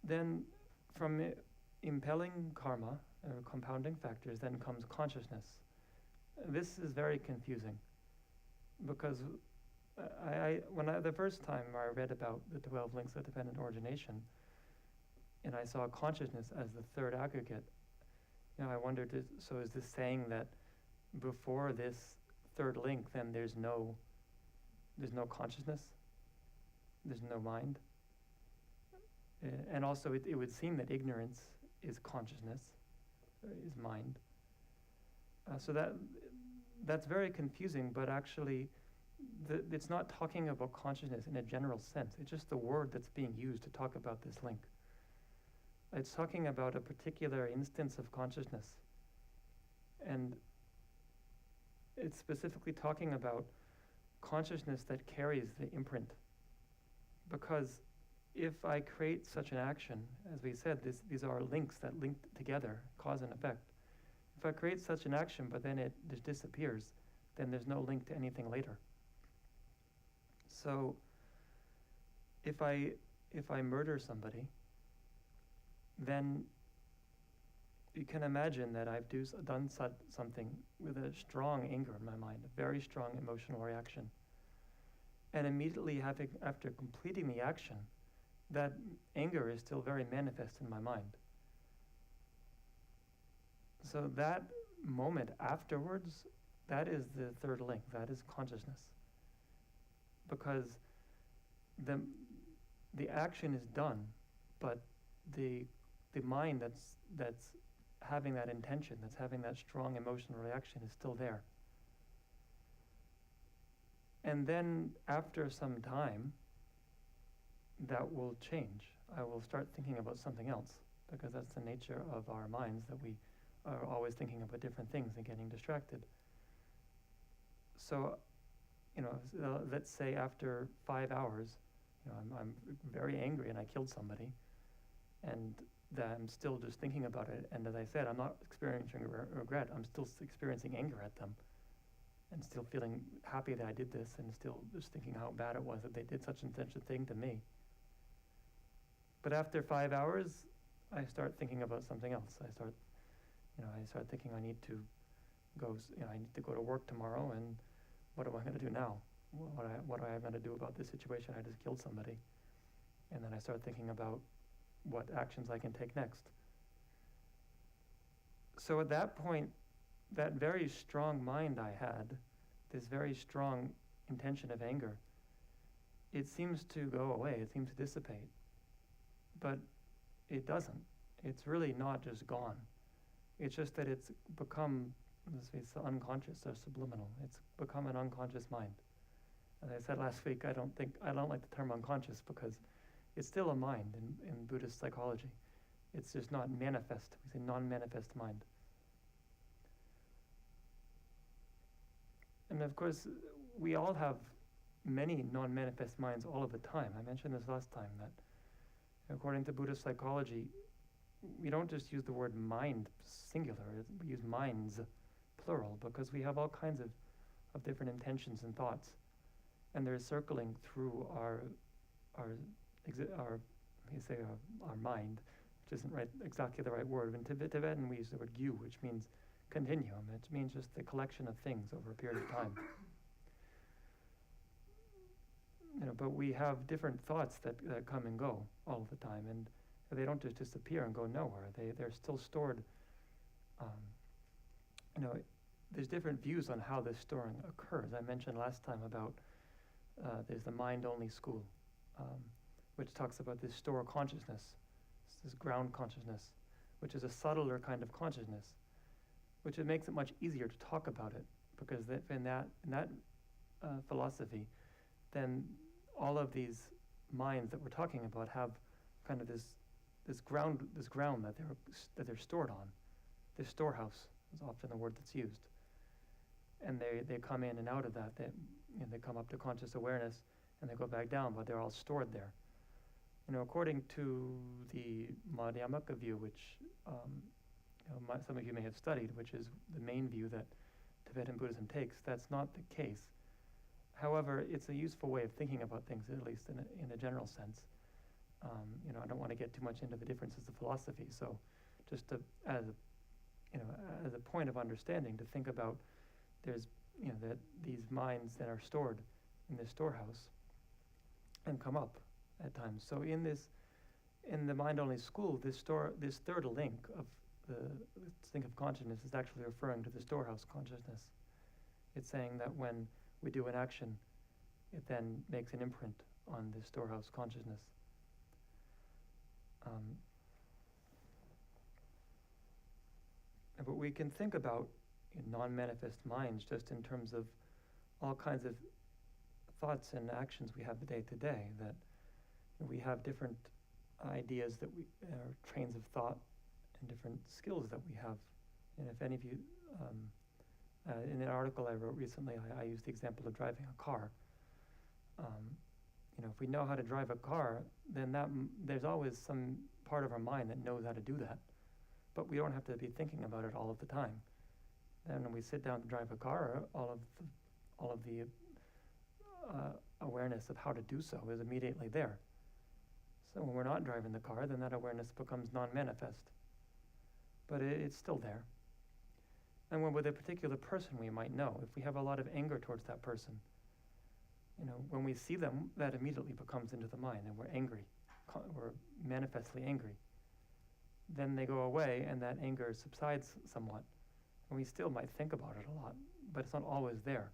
Then from impelling karma, or compounding factors, then comes consciousness. This is very confusing, because the first time I read about the 12 links of dependent origination, and I saw consciousness as the third aggregate, I wondered, so is this saying that before this third link, then there's no consciousness, there's no mind? And also it would seem that ignorance is consciousness, is mind. So that's very confusing, but actually it's not talking about consciousness in a general sense. It's just the word that's being used to talk about this link. It's talking about a particular instance of consciousness. And it's specifically talking about consciousness that carries the imprint. Because if I create such an action, as we said, these are links that link together, cause and effect. If I create such an action, but then it just disappears, then there's no link to anything later. So if I murder somebody, then you can imagine that I've done something with a strong anger in my mind, a very strong emotional reaction. And immediately after completing the action, that anger is still very manifest in my mind. So that moment afterwards, that is the third link, that is consciousness. Because the action is done, but the mind that's having that intention, that's having that strong emotional reaction is still there. And then after some time, that will change. I will start thinking about something else, because that's the nature of our minds, that we are always thinking about different things and getting distracted. So, let's say after 5 hours, I'm very angry and I killed somebody, and that I'm still just thinking about it. And as I said, I'm not experiencing regret. I'm still experiencing anger at them, and still feeling happy that I did this, and still just thinking how bad it was that they did such and such a thing to me. But after 5 hours, I start thinking about something else. I start thinking I need to goes, I need to go to work tomorrow, and what am I going to do now? What am I going to do about this situation? I just killed somebody. And then I start thinking about what actions I can take next. So at that point, that very strong mind I had, this very strong intention of anger, it seems to go away, it seems to dissipate. But it doesn't. It's really not just gone. It's just that it's become, it's unconscious or subliminal. It's become an unconscious mind. As I said last week, I don't like the term unconscious because it's still a mind in Buddhist psychology. It's just not manifest. We say non-manifest mind. And of course, we all have many non-manifest minds all of the time. I mentioned this last time, that according to Buddhist psychology, we don't just use the word mind singular, we use minds plural, because we have all kinds of different intentions and thoughts, and they're circling through our mind, which isn't exactly the right word. In Tibetan we use the word gyu, which means continuum. It means just the collection of things over a period of time. But we have different thoughts that come and go all of the time, and they don't just disappear and go nowhere. They're still stored. There's different views on how this storing occurs. I mentioned last time about there's the mind-only school, which talks about this store consciousness, this ground consciousness, which is a subtler kind of consciousness, which it makes it much easier to talk about it, because in that philosophy, then all of these minds that we're talking about have kind of this ground that they're stored on. This storehouse is often the word that's used, and they come in and out of that. They come up to conscious awareness and they go back down, but they're all stored there. According to the Mahayana view, which some of you may have studied, which is the main view that Tibetan Buddhism takes, that's not the case. However, it's a useful way of thinking about things, at least in a general sense. I don't want to get too much into the differences of philosophy, so just as a point of understanding, to think about there's that these minds that are stored in this storehouse and come up at times. So in the mind-only school, this third link of consciousness is actually referring to the storehouse consciousness. It's saying that when we do an action, it then makes an imprint on the storehouse consciousness. But we can think about non-manifest minds just in terms of all kinds of thoughts and actions we have day to day, that we have different ideas that trains of thought and different skills that we have. And if any of you, in an article I wrote recently, I used the example of driving a car. If we know how to drive a car, then there's always some part of our mind that knows how to do that. But we don't have to be thinking about it all of the time. Then when we sit down to drive a car, all of the awareness of how to do so is immediately there. So when we're not driving the car, then that awareness becomes non-manifest. But it's still there. And when with a particular person we might know, if we have a lot of anger towards that person, when we see them, that immediately becomes into the mind, and we're angry. We're manifestly angry. Then they go away, and that anger subsides somewhat. And we still might think about it a lot, but it's not always there.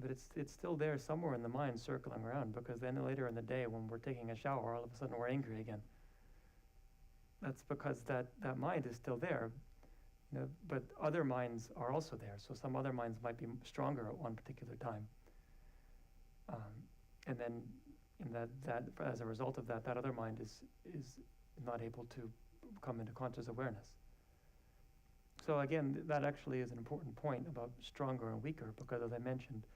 But it's still there somewhere in the mind, circling around, because then later in the day when we're taking a shower, all of a sudden we're angry again. That's because that mind is still there, but other minds are also there. So some other minds might be stronger at one particular time. And then that as a result of that other mind is not able to come into conscious awareness. So again, that actually is an important point about stronger and weaker, because as I mentioned,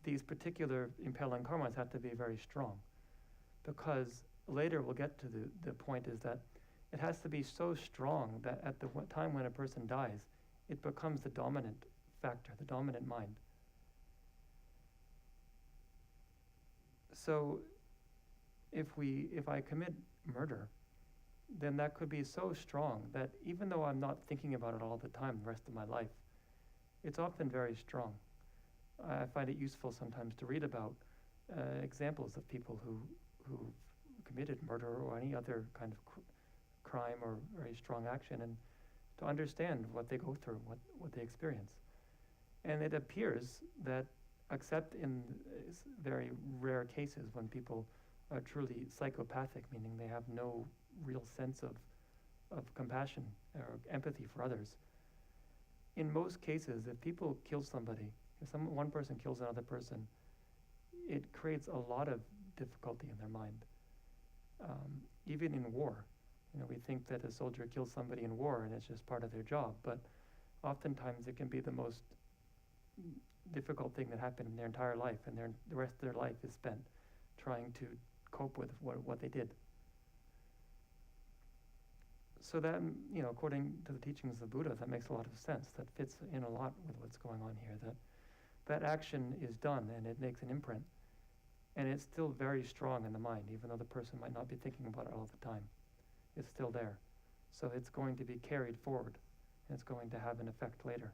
these particular impelling karmas have to be very strong, because later we'll get to the point is that it has to be so strong that at the time when a person dies, it becomes the dominant factor, the dominant mind. So if I commit murder, then that could be so strong that even though I'm not thinking about it all the time the rest of my life, it's often very strong. I find it useful sometimes to read about examples of people who committed murder or any other kind of crime or very strong action, and to understand what they go through, what they experience. And it appears that, except in very rare cases when people are truly psychopathic, meaning they have no real sense of compassion or empathy for others, in most cases, if people kill somebody, if one person kills another person, it creates a lot of difficulty in their mind. Even in war, we think that a soldier kills somebody in war and it's just part of their job, but oftentimes it can be the most difficult thing that happened in their entire life, and the rest of their life is spent trying to cope with what they did. So that, according to the teachings of the Buddha, that makes a lot of sense. That fits in a lot with what's going on here, that action is done and it makes an imprint, and it's still very strong in the mind, even though the person might not be thinking about it all the time. It's still there. So it's going to be carried forward, and it's going to have an effect later.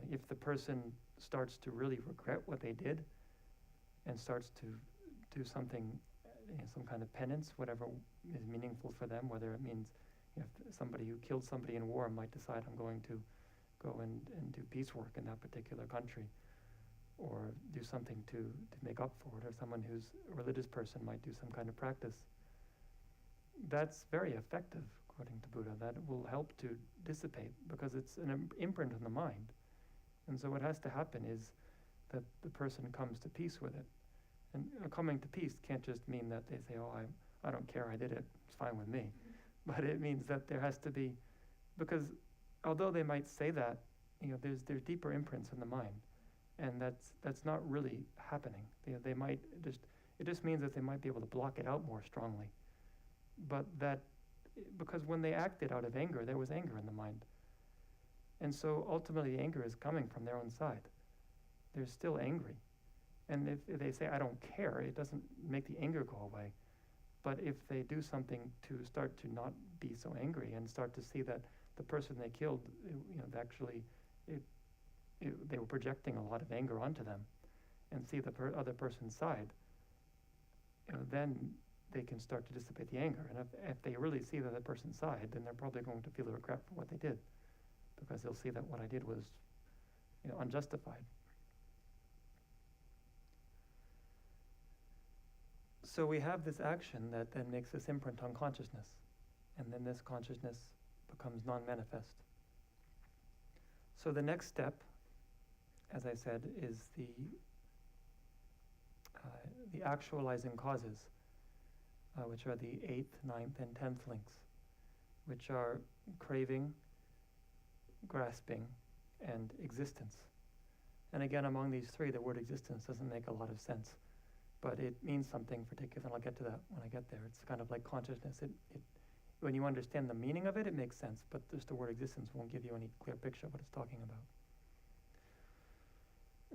If the person starts to really regret what they did and starts to do something, some kind of penance, whatever is meaningful for them, whether it means if somebody who killed somebody in war might decide, I'm going to go and do peace work in that particular country, or do something to make up for it, or someone who's a religious person might do some kind of practice. That's very effective, according to Buddha. That will help to dissipate, because it's an imprint on the mind. And so what has to happen is that the person comes to peace with it. And coming to peace can't just mean that they say, oh, I don't care, I did it, it's fine with me. But it means that there has to be, because although they might say that, there's deeper imprints in the mind, and that's not really happening. They might it just means that they might be able to block it out more strongly. But that, because when they acted out of anger, there was anger in the mind. And so ultimately anger is coming from their own side. They're still angry. And if they say, I don't care, it doesn't make the anger go away. But if they do something to start to not be so angry and start to see that the person they killed, they were projecting a lot of anger onto them, and see the other person's side, then they can start to dissipate the anger. And if they really see the other person's side, then they're probably going to feel regret for what they did, because they'll see that what I did was unjustified. So we have this action that then makes this imprint on consciousness, and then this consciousness becomes non-manifest. So the next step, as I said, is the actualizing causes, which are the 8th, 9th, and 10th links, which are craving, grasping, and existence. And again, among these three, the word existence doesn't make a lot of sense, but it means something particular, and I'll get to that when I get there. It's kind of like consciousness. When you understand the meaning of it, it makes sense, but just the word existence won't give you any clear picture of what it's talking about.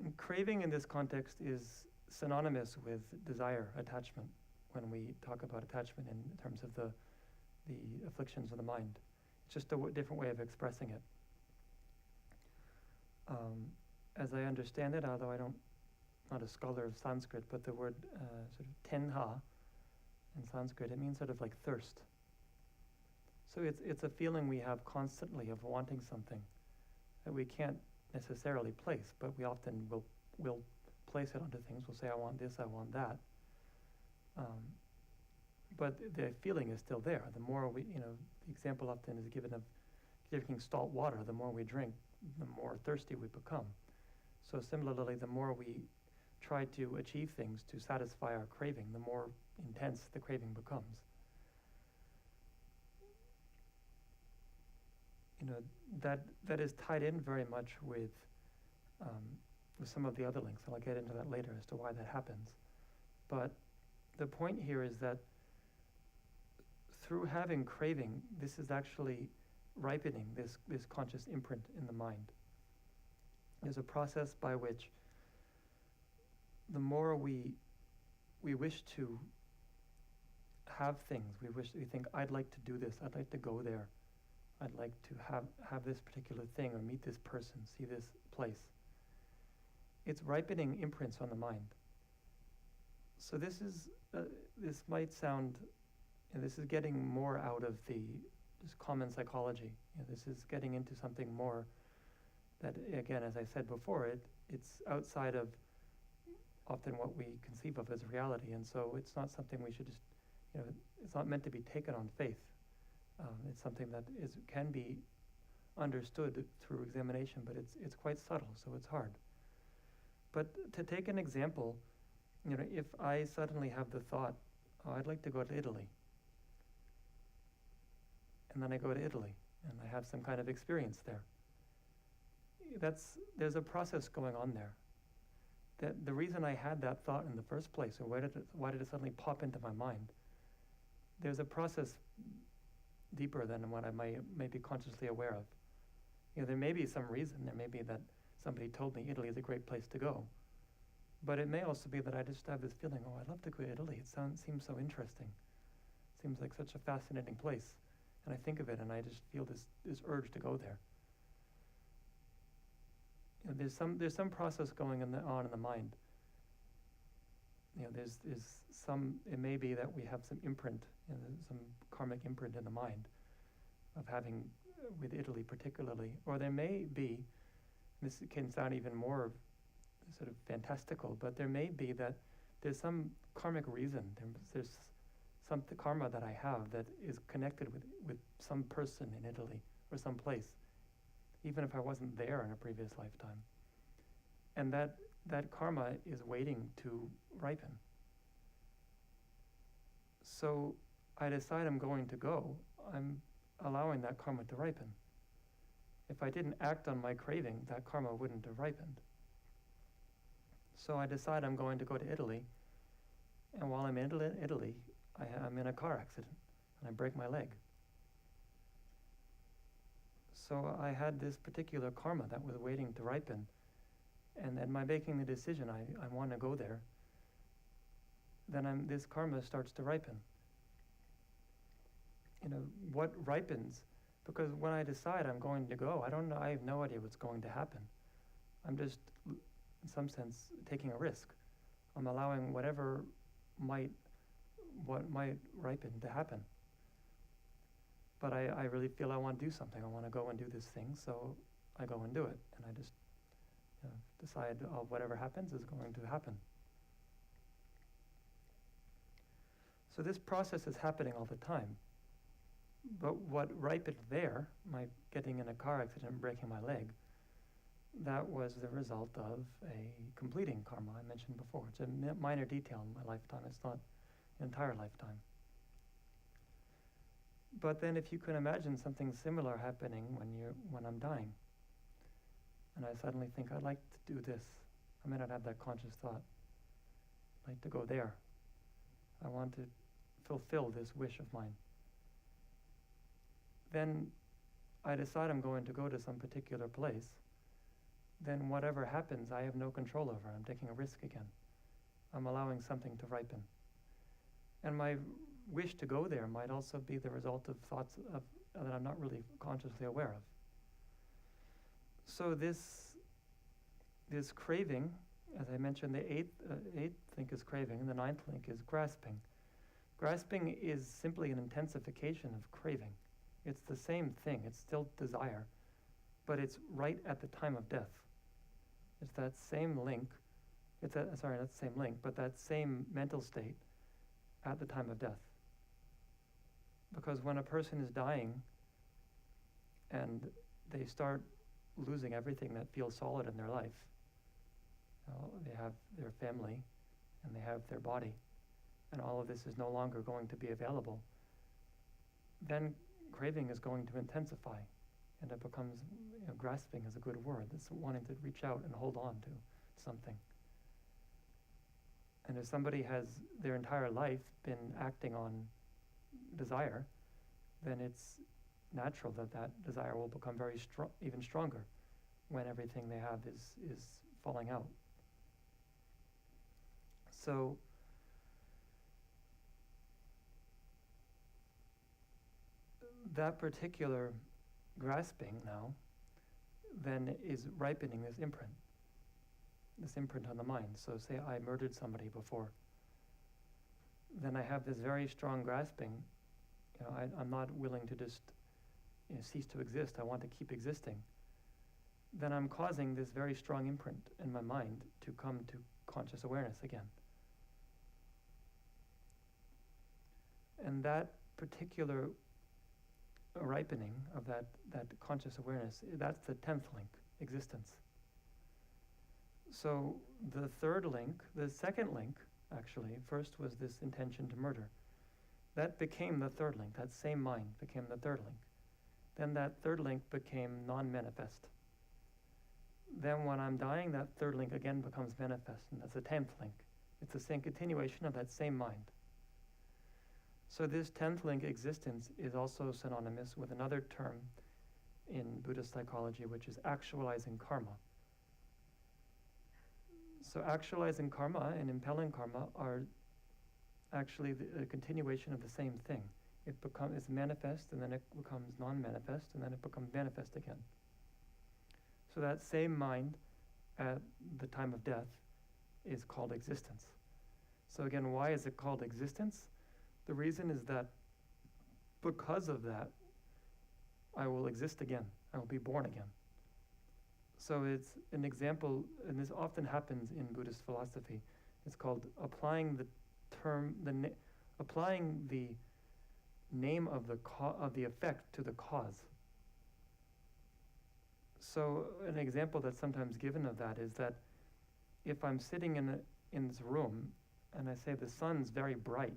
And craving in this context is synonymous with desire, attachment, when we talk about attachment in terms of the afflictions of the mind. It's just a different way of expressing it. As I understand it, although I'm not a scholar of Sanskrit, but the word sort of tenha in Sanskrit, it means sort of like thirst. So it's a feeling we have constantly of wanting something that we can't necessarily place, but we often will place it onto things. We'll say, I want this, I want that. But the feeling is still there. The more we, the example often is given of drinking salt water. The more we drink, the more thirsty we become. So similarly, the more we try to achieve things to satisfy our craving, the more intense the craving becomes. That is tied in very much with some of the other links, and I'll get into that later as to why that happens. But the point here is that through having craving, this is actually ripening this conscious imprint in the mind. There's a process by which the more we wish to have things. We think, I'd like to do this, I'd like to go there, I'd like to have this particular thing, or meet this person, see this place. It's ripening imprints on the mind. So this might sound, this is getting more out of just common psychology. This is getting into something more that, again, as I said before, it's outside of often what we conceive of as reality, and so it's not something we should just, it's not meant to be taken on faith. It's something that can be understood through examination, but it's quite subtle, so it's hard. But to take an example, if I suddenly have the thought, oh, I'd like to go to Italy, and then I go to Italy, and I have some kind of experience there. There's a process going on there. That the reason I had that thought in the first place, or why did it suddenly pop into my mind? There's a process deeper than what I may be consciously aware of. There may be some reason. There may be that somebody told me Italy is a great place to go. But it may also be that I just have this feeling, oh, I'd love to go to Italy. It seems so interesting. Seems like such a fascinating place. And I think of it, and I just feel this urge to go there. There's some process going on in the mind. There's some. It may be that we have some imprint, some karmic imprint in the mind, of having with Italy particularly, or there may be. This can sound even more sort of fantastical, but there may be that there's some karmic reason. There's some karma that I have that is connected with some person in Italy or some place, even if I wasn't there in a previous lifetime. And that karma is waiting to ripen. So I decide I'm going to go, I'm allowing that karma to ripen. If I didn't act on my craving, that karma wouldn't have ripened. So I decide I'm going to go to Italy, and while I'm in Italy, I'm in a car accident, and I break my leg. So I had this particular karma that was waiting to ripen, and then by making the decision, I want to go there, then this karma starts to ripen. What ripens? Because when I decide I'm going to go, I have no idea what's going to happen. I'm just, in some sense, taking a risk. I'm allowing what might ripen to happen. But I really feel I want to do something. I want to go and do this thing, so I go and do it. And I just decide, whatever happens is going to happen. So this process is happening all the time. But what ripened there, my getting in a car accident and breaking my leg, that was the result of a completing karma I mentioned before. It's a minor detail in my lifetime. It's not an entire lifetime. But then if you can imagine something similar happening when I'm dying, and I suddenly think, I'd like to do this. I may not have that conscious thought. I'd like to go there. I want to fulfill this wish of mine. Then I decide I'm going to go to some particular place. Then whatever happens, I have no control over. I'm taking a risk again. I'm allowing something to ripen. And my wish to go there might also be the result of thoughts that I'm not really consciously aware of. So this craving, as I mentioned, the eighth link is craving, and the ninth link is grasping. Grasping is simply an intensification of craving. It's the same thing. It's still desire, but it's right at the time of death. It's that same link. Not the same link, but that same mental state at the time of death. Because when a person is dying and they start losing everything that feels solid in their life, they have their family and they have their body, and all of this is no longer going to be available, then craving is going to intensify, and it becomes, grasping is a good word. It's wanting to reach out and hold on to something. And if somebody has their entire life been acting on desire, then it's natural that desire will become even stronger when everything they have is falling out. So that particular grasping now then is ripening this imprint on the mind. So say I murdered somebody before, then I have this very strong grasping. I'm not willing to just cease to exist. I want to keep existing. Then I'm causing this very strong imprint in my mind to come to conscious awareness again. And that particular ripening of that conscious awareness, that's the 10th link, existence. So the third link, the second link, actually, first was this intention to murder. That became the third link. That same mind became the third link. Then that third link became non-manifest. Then when I'm dying, that third link again becomes manifest, and that's the 10th link. It's the same continuation of that same mind. So this 10th link existence is also synonymous with another term in Buddhist psychology, which is actualizing karma. So actualizing karma and impelling karma are actually the continuation of the same thing. It's manifest, and then it becomes non-manifest, and then it becomes manifest again. So that same mind at the time of death is called existence. So again, why is it called existence? The reason is that because of that, I will exist again. I will be born again. So it's an example, and this often happens in Buddhist philosophy. It's called applying the term, applying the name of the effect to the cause. So an example that's sometimes given of that is that if I'm sitting in this room and I say the sun's very bright,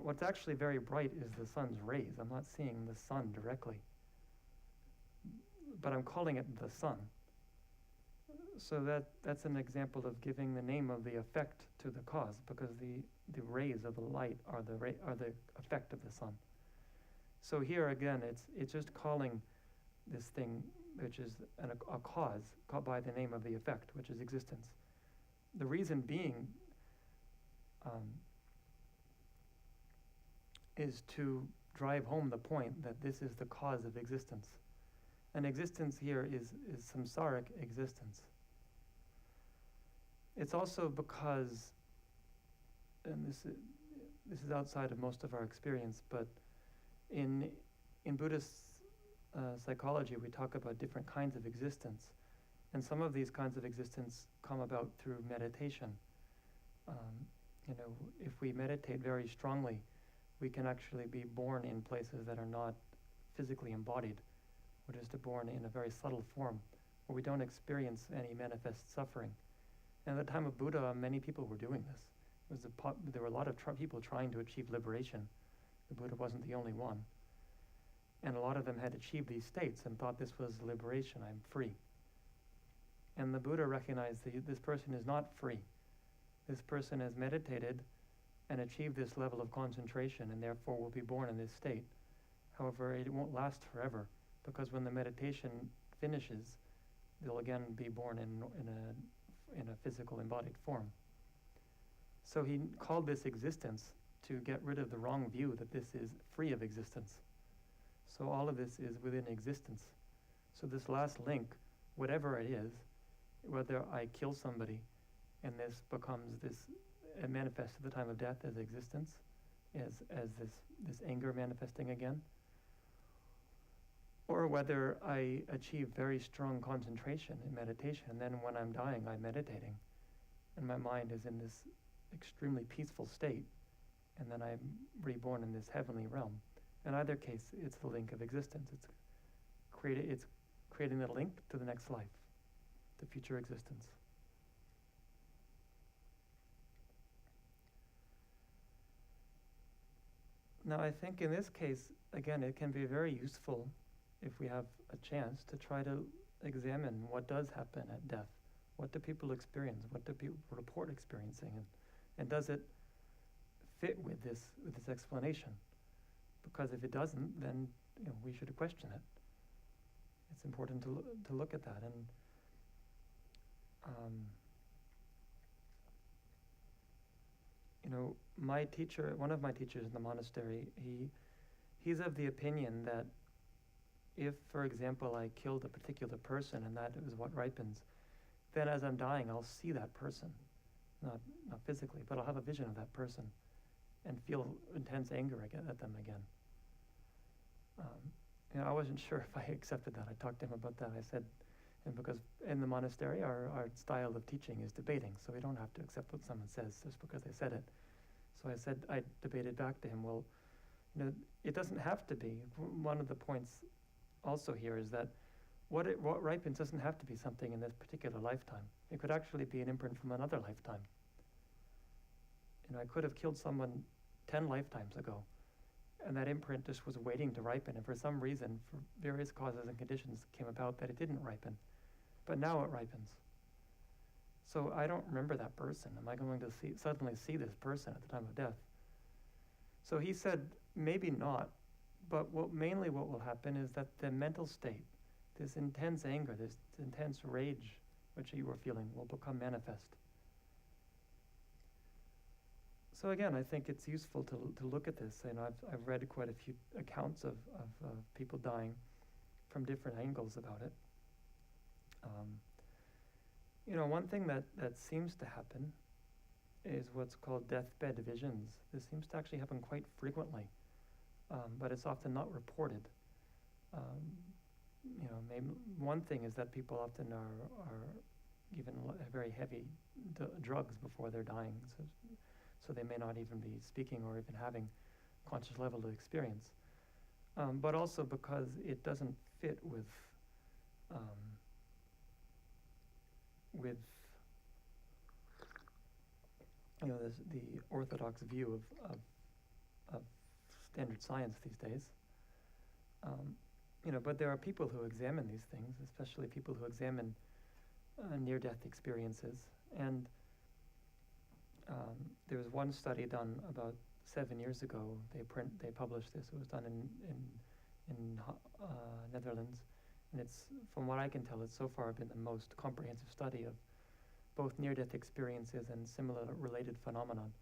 what's actually very bright is the sun's rays. I'm not seeing the sun directly, but I'm calling it the sun. So that's an example of giving the name of the effect to the cause, because the rays of the light are the effect of the sun. So here again, it's just calling this thing, which is a cause, called by the name of the effect, which is existence. The reason being is to drive home the point that this is the cause of existence. And existence here is samsaric existence. It's also because, and this is outside of most of our experience, but in Buddhist psychology, we talk about different kinds of existence, and some of these kinds of existence come about through meditation. If we meditate very strongly, we can actually be born in places that are not physically embodied. We're just born in a very subtle form, where we don't experience any manifest suffering. And at the time of Buddha, many people were doing this. There were a lot of people trying to achieve liberation. The Buddha wasn't the only one. And a lot of them had achieved these states and thought this was liberation, I'm free. And the Buddha recognized that this person is not free. This person has meditated and achieved this level of concentration, and therefore will be born in this state. However, it won't last forever, because when the meditation finishes, they'll again be born in a physical embodied form. So he called this existence to get rid of the wrong view that this is free of existence. So all of this is within existence. So this last link, whatever it is, whether I kill somebody and this becomes it manifests at the time of death as existence, as this anger manifesting again, or whether I achieve very strong concentration in meditation, and then when I'm dying, I'm meditating, and my mind is in this extremely peaceful state, and then I'm reborn in this heavenly realm. In either case, it's the link of existence. It's creating the link to the next life, the future existence. Now, I think in this case, again, it can be very useful if we have a chance to try to examine what does happen at death. What do people experience? What do people report experiencing? And does it fit with this explanation? Because if it doesn't, then we should question it. It's important to look at that. And my teacher, one of my teachers in the monastery, he's of the opinion that if, for example, I killed a particular person and that is what ripens, then as I'm dying, I'll see that person, not physically, but I'll have a vision of that person and feel intense anger at them again. I wasn't sure if I accepted that. I talked to him about that. I said, and because in the monastery, our style of teaching is debating, so we don't have to accept what someone says just because they said it. So I debated back to him, well, it doesn't have to be. One of the points also here is that what ripens doesn't have to be something in this particular lifetime. It could actually be an imprint from another lifetime. I could have killed someone 10 lifetimes ago, and that imprint just was waiting to ripen, and for some reason, for various causes and conditions came about that it didn't ripen. But now it ripens. So I don't remember that person. Am I going to suddenly see this person at the time of death? So he said, maybe not, but mainly what will happen is that the mental state, this intense anger, this intense rage which you were feeling, will become manifest. So again, I think it's useful to look at this. I've read quite a few accounts of people dying from different angles about it. One thing that seems to happen is what's called deathbed visions. This seems to actually happen quite frequently, but it's often not reported. Maybe one thing is that people often are given very heavy drugs before they're dying, so they may not even be speaking or even having conscious level of experience. But also because it doesn't fit with the orthodox view of standard science these days. But there are people who examine these things, especially people who examine near-death experiences. And there was one study done about 7 years ago. They published this. It was done in Netherlands, and it's, from what I can tell, it's so far been the most comprehensive study of both near-death experiences and similar related phenomenon.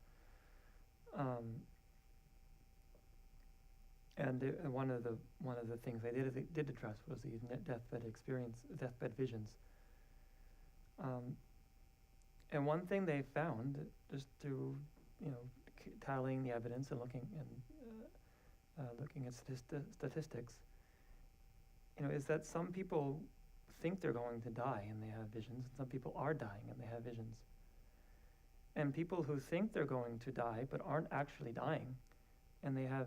And one of the things they did address was these deathbed visions. And one thing they found, just through tallying the evidence and looking at statistics, is that some people think they're going to die and they have visions, and some people are dying and they have visions. And people who think they're going to die but aren't actually dying, and they have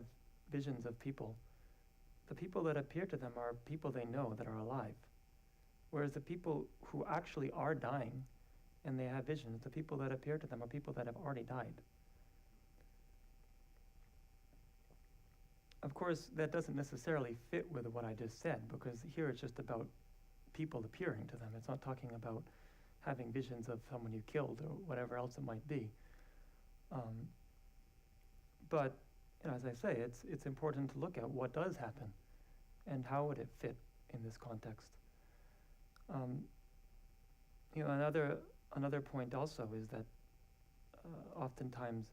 visions of people, the people that appear to them are people they know that are alive. Whereas the people who actually are dying and they have visions, the people that appear to them are people that have already died. Of course, that doesn't necessarily fit with what I just said, because here it's just about people appearing to them. It's not talking about having visions of someone you killed or whatever else it might be. But as I say, it's important to look at what does happen and how would it fit in this context. Another point also is that oftentimes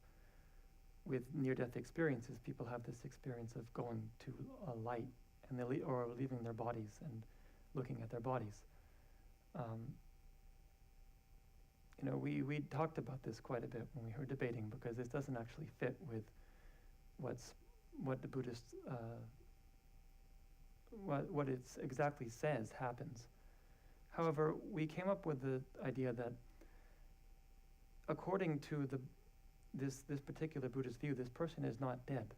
with near-death experiences, people have this experience of going to a light and or leaving their bodies and looking at their bodies. We talked about this quite a bit when we were debating, because this doesn't actually fit with what the Buddhists what it exactly says happens. However, we came up with the idea that according to this particular Buddhist view, this person is not dead,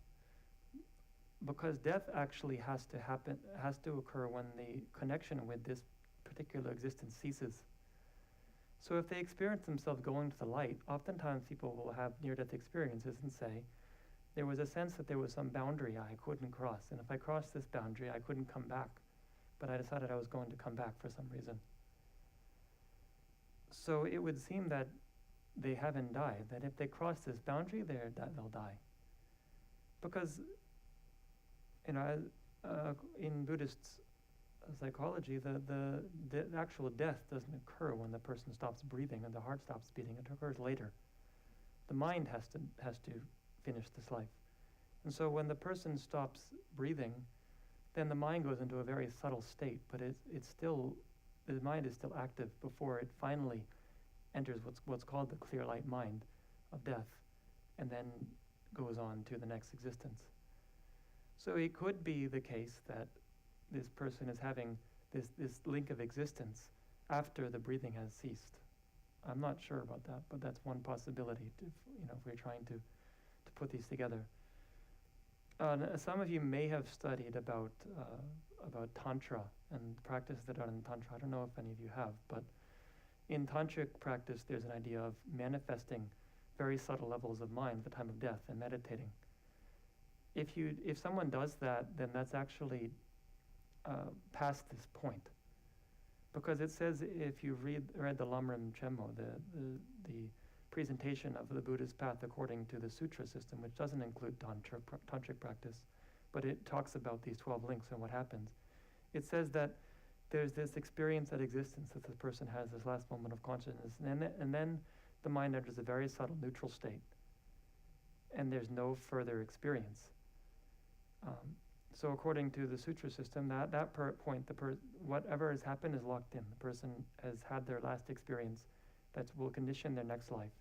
because death actually has to occur when the connection with this particular existence ceases. So if they experience themselves going to the light, oftentimes people will have near-death experiences and say, there was a sense that there was some boundary I couldn't cross, and if I crossed this boundary, I couldn't come back, but I decided I was going to come back for some reason. So it would seem that they haven't died, that if they cross this boundary, they'll die. Because, in Buddhist psychology, the actual death doesn't occur when the person stops breathing and the heart stops beating. It occurs later. The mind has to finish this life. And so when the person stops breathing, then the mind goes into a very subtle state, but the mind is still active before it finally enters what's called the clear light mind of death, and then goes on to the next existence. So it could be the case that this person is having this link of existence after the breathing has ceased. I'm not sure about that, but that's one possibility if we're trying to put these together. Some of you may have studied about Tantra and practice that are in Tantra. I don't know if any of you have, but in Tantric practice, there's an idea of manifesting very subtle levels of mind at the time of death and meditating. If someone does that, then that's actually past this point, because it says, if you read the Lamrim Chenmo, the presentation of the Buddhist path according to the sutra system, which doesn't include tantric practice, but it talks about these 12 links and what happens. It says that there's this experience at existence that the person has, this last moment of consciousness, and then the mind enters a very subtle neutral state, and there's no further experience. So according to the sutra system, that point, whatever has happened is locked in. The person has had their last experience that will condition their next life,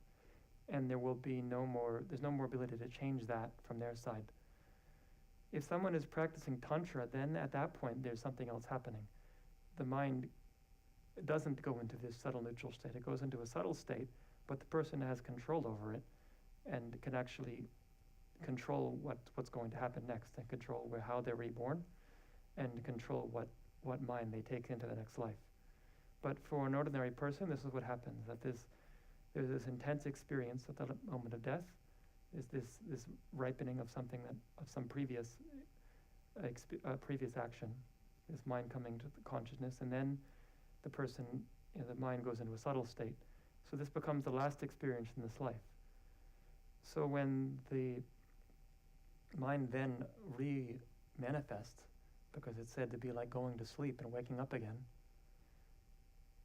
and there's no more ability to change that from their side. If someone is practicing Tantra, then at that point there's something else happening. The mind doesn't go into this subtle neutral state. It goes into a subtle state, but the person has control over it and can actually control what's going to happen next, and control how they're reborn, and control what mind they take into the next life. But for an ordinary person, this is what happens, that there's this intense experience at the moment of death, is this ripening of something of some previous action, this mind coming to the consciousness, and then the person, the mind goes into a subtle state. So this becomes the last experience in this life. So when the mind then re-manifests, because it's said to be like going to sleep and waking up again,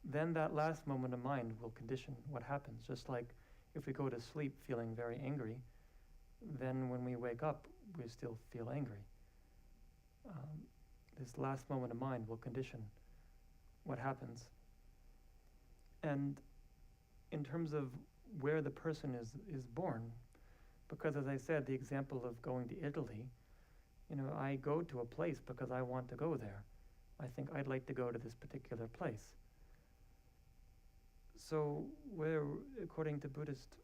then that last moment of mind will condition what happens. Just like if we go to sleep feeling very angry, then when we wake up, we still feel angry. This last moment of mind will condition what happens. And in terms of where the person is born, because as I said, the example of going to Italy, I go to a place because I want to go there. I think I'd like to go to this particular place. So according to Buddhist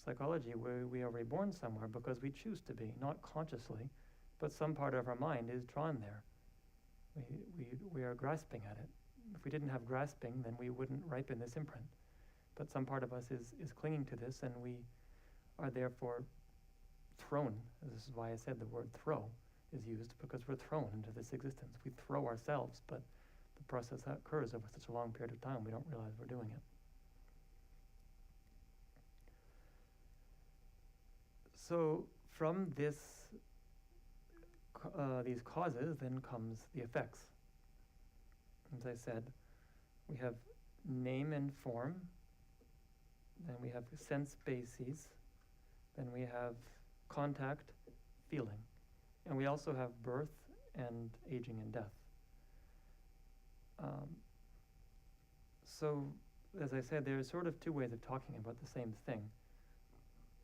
psychology, we are reborn somewhere because we choose to be, not consciously, but some part of our mind is drawn there. We are grasping at it. If we didn't have grasping, then we wouldn't ripen this imprint. But some part of us is clinging to this, and we are therefore thrown. This is why I said the word throw is used, because we're thrown into this existence. We throw ourselves, but the process that occurs over such a long period of time, we don't realize we're doing it. So from these causes, then comes the effects. As I said, we have name and form, then we have sense bases, then we have contact, feeling, and we also have birth and aging and death. So, as I said, there are sort of two ways of talking about the same thing.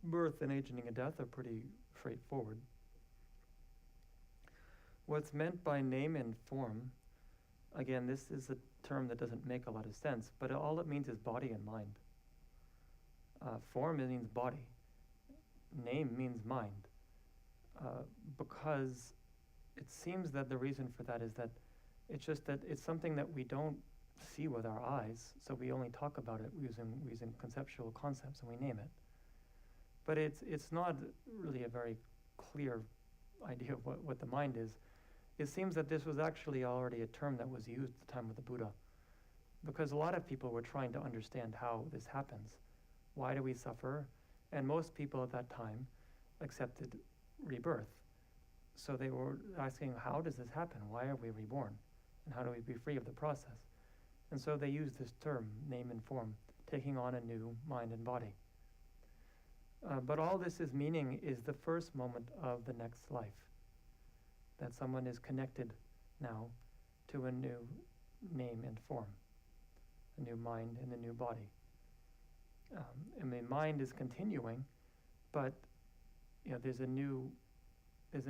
Birth and aging and death are pretty straightforward. What's meant by name and form, again, this is a term that doesn't make a lot of sense, but all it means is body and mind. Form means body. Name means mind. Because it seems that the reason for that is that it's just that it's something that we don't see with our eyes, so we only talk about it using conceptual concepts, and we name it. But it's not really a very clear idea of what the mind is. It seems that this was actually already a term that was used at the time of the Buddha, because a lot of people were trying to understand how this happens. Why do we suffer? And most people at that time accepted rebirth. So they were asking, how does this happen? Why are we reborn? And how do we be free of the process? And so they used this term, name and form, taking on a new mind and body. But all this is meaning is the first moment of the next life, that someone is connected now to a new name and form, a new mind and a new body. And the mind is continuing, but there's a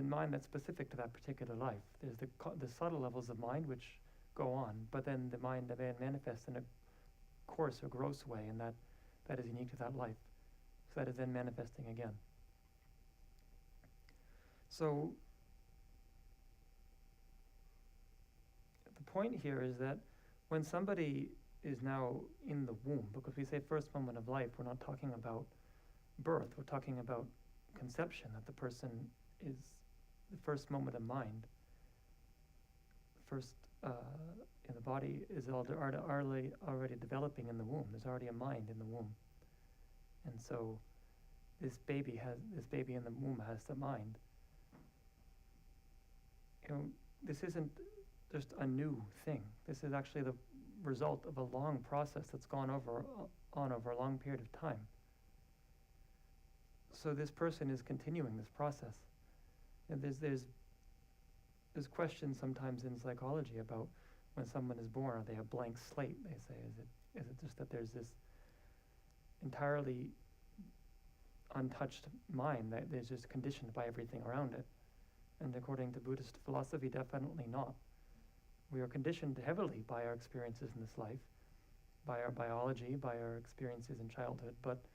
mind that's specific to that particular life. There's the subtle levels of mind which go on, but then the mind that manifests in a coarse or gross way, and that is unique to that life. So that is then manifesting again. So the point here is that when somebody is now in the womb, because we say first moment of life, we're not talking about birth, we're talking about conception, that the person is the first moment of mind. First, the body is already developing in the womb. There's already a mind in the womb. And so this baby in the womb has the mind. This isn't just a new thing. This is actually the result of a long process that's gone on over a long period of time. So this person is continuing this process. And there's questions sometimes in psychology about when someone is born, are they a blank slate, they say. Is it just that there's this entirely untouched mind that is just conditioned by everything around it? And according to Buddhist philosophy, definitely not. We are conditioned heavily by our experiences in this life, by our biology, by our experiences in childhood, but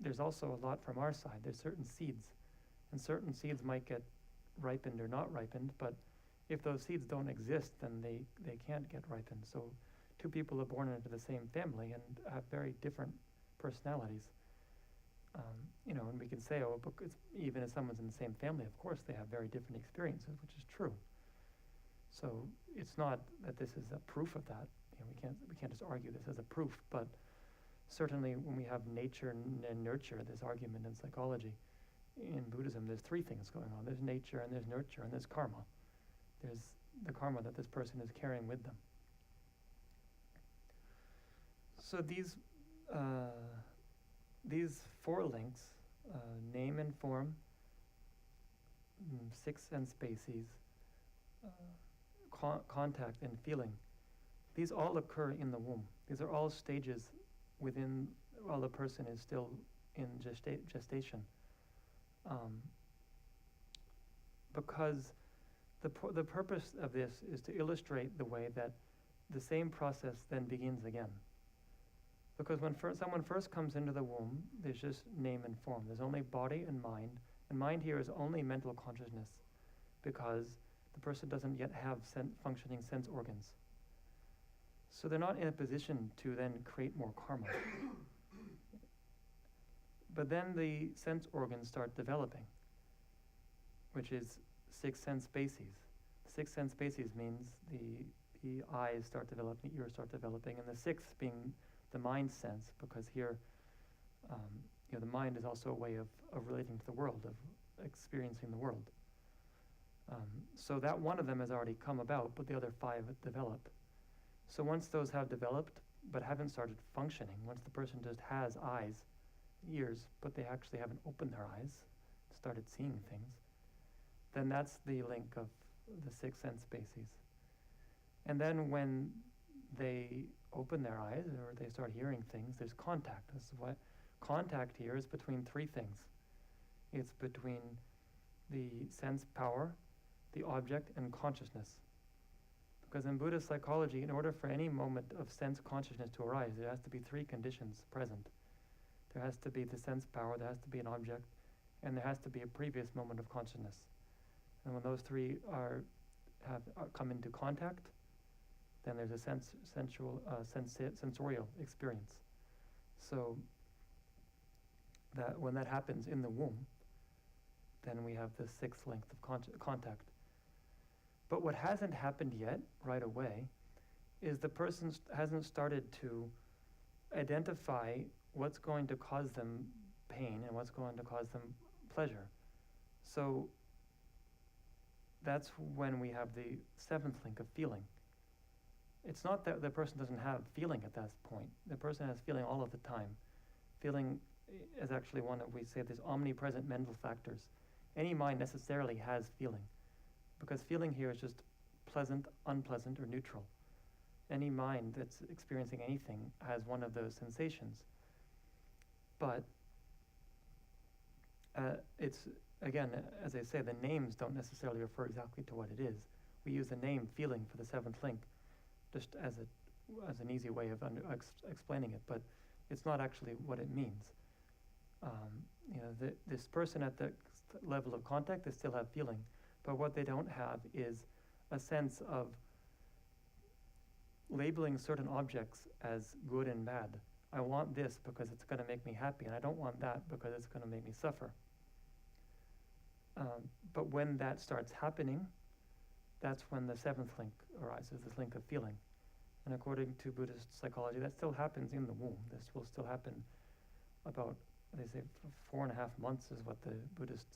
there's also a lot from our side. There's certain seeds, and certain seeds might get ripened or not ripened, but if those seeds don't exist, then they can't get ripened. So two people are born into the same family and have very different personalities. And we can say, even if someone's in the same family, of course they have very different experiences, which is true. So it's not that this is a proof of that. We can't just argue this as a proof, but certainly when we have nature and nurture, this argument in psychology, in Buddhism, there's three things going on. There's nature, and there's nurture, and there's karma. There's the karma that this person is carrying with them. So these four links, name and form, six sense species, contact and feeling, these all occur in the womb. These are all stages while the person is still in gestation. Because the purpose of this is to illustrate the way that the same process then begins again. Because when someone first comes into the womb, there's just name and form. There's only body and mind here is only mental consciousness, because the person doesn't yet have functioning sense organs. So they're not in a position to then create more karma. But then the sense organs start developing, which is six sense species. Six sense species means the eyes start developing, the ears start developing, and the sixth being the mind sense, because here, the mind is also a way of relating to the world, of experiencing the world. So that one of them has already come about, but the other five have developed. So once those have developed, but haven't started functioning, once the person just has eyes, ears, but they actually haven't opened their eyes, started seeing things, then that's the link of the six sense species. And then when they open their eyes or they start hearing things, there's contact. This is what contact here is between three things. It's between the sense power, the object, and consciousness. Because in Buddhist psychology, in order for any moment of sense consciousness to arise, there has to be three conditions present. There has to be the sense power, there has to be an object, and there has to be a previous moment of consciousness. And when those three come into contact, then there's a sensorial experience. So that when that happens in the womb, then we have the sixth length of contact. But what hasn't happened yet, right away, is the person hasn't started to identify what's going to cause them pain and what's going to cause them pleasure. So that's when we have the seventh link of feeling. It's not that the person doesn't have feeling at that point. The person has feeling all of the time. Feeling is actually one of, we say, there's omnipresent mental factors. Any mind necessarily has feeling, because feeling here is just pleasant, unpleasant, or neutral. Any mind that's experiencing anything has one of those sensations. But it's, again, as I say, the names don't necessarily refer exactly to what it is. We use the name feeling for the seventh link just as an easy way of explaining it, but it's not actually what it means. This person at the level of contact, they still have feeling, but what they don't have is a sense of labeling certain objects as good and bad. I want this because it's going to make me happy, and I don't want that because it's going to make me suffer. But when that starts happening, that's when the seventh link arises, this link of feeling. And according to Buddhist psychology, that still happens in the womb. This will still happen about, they say, 4.5 months is what the Buddhist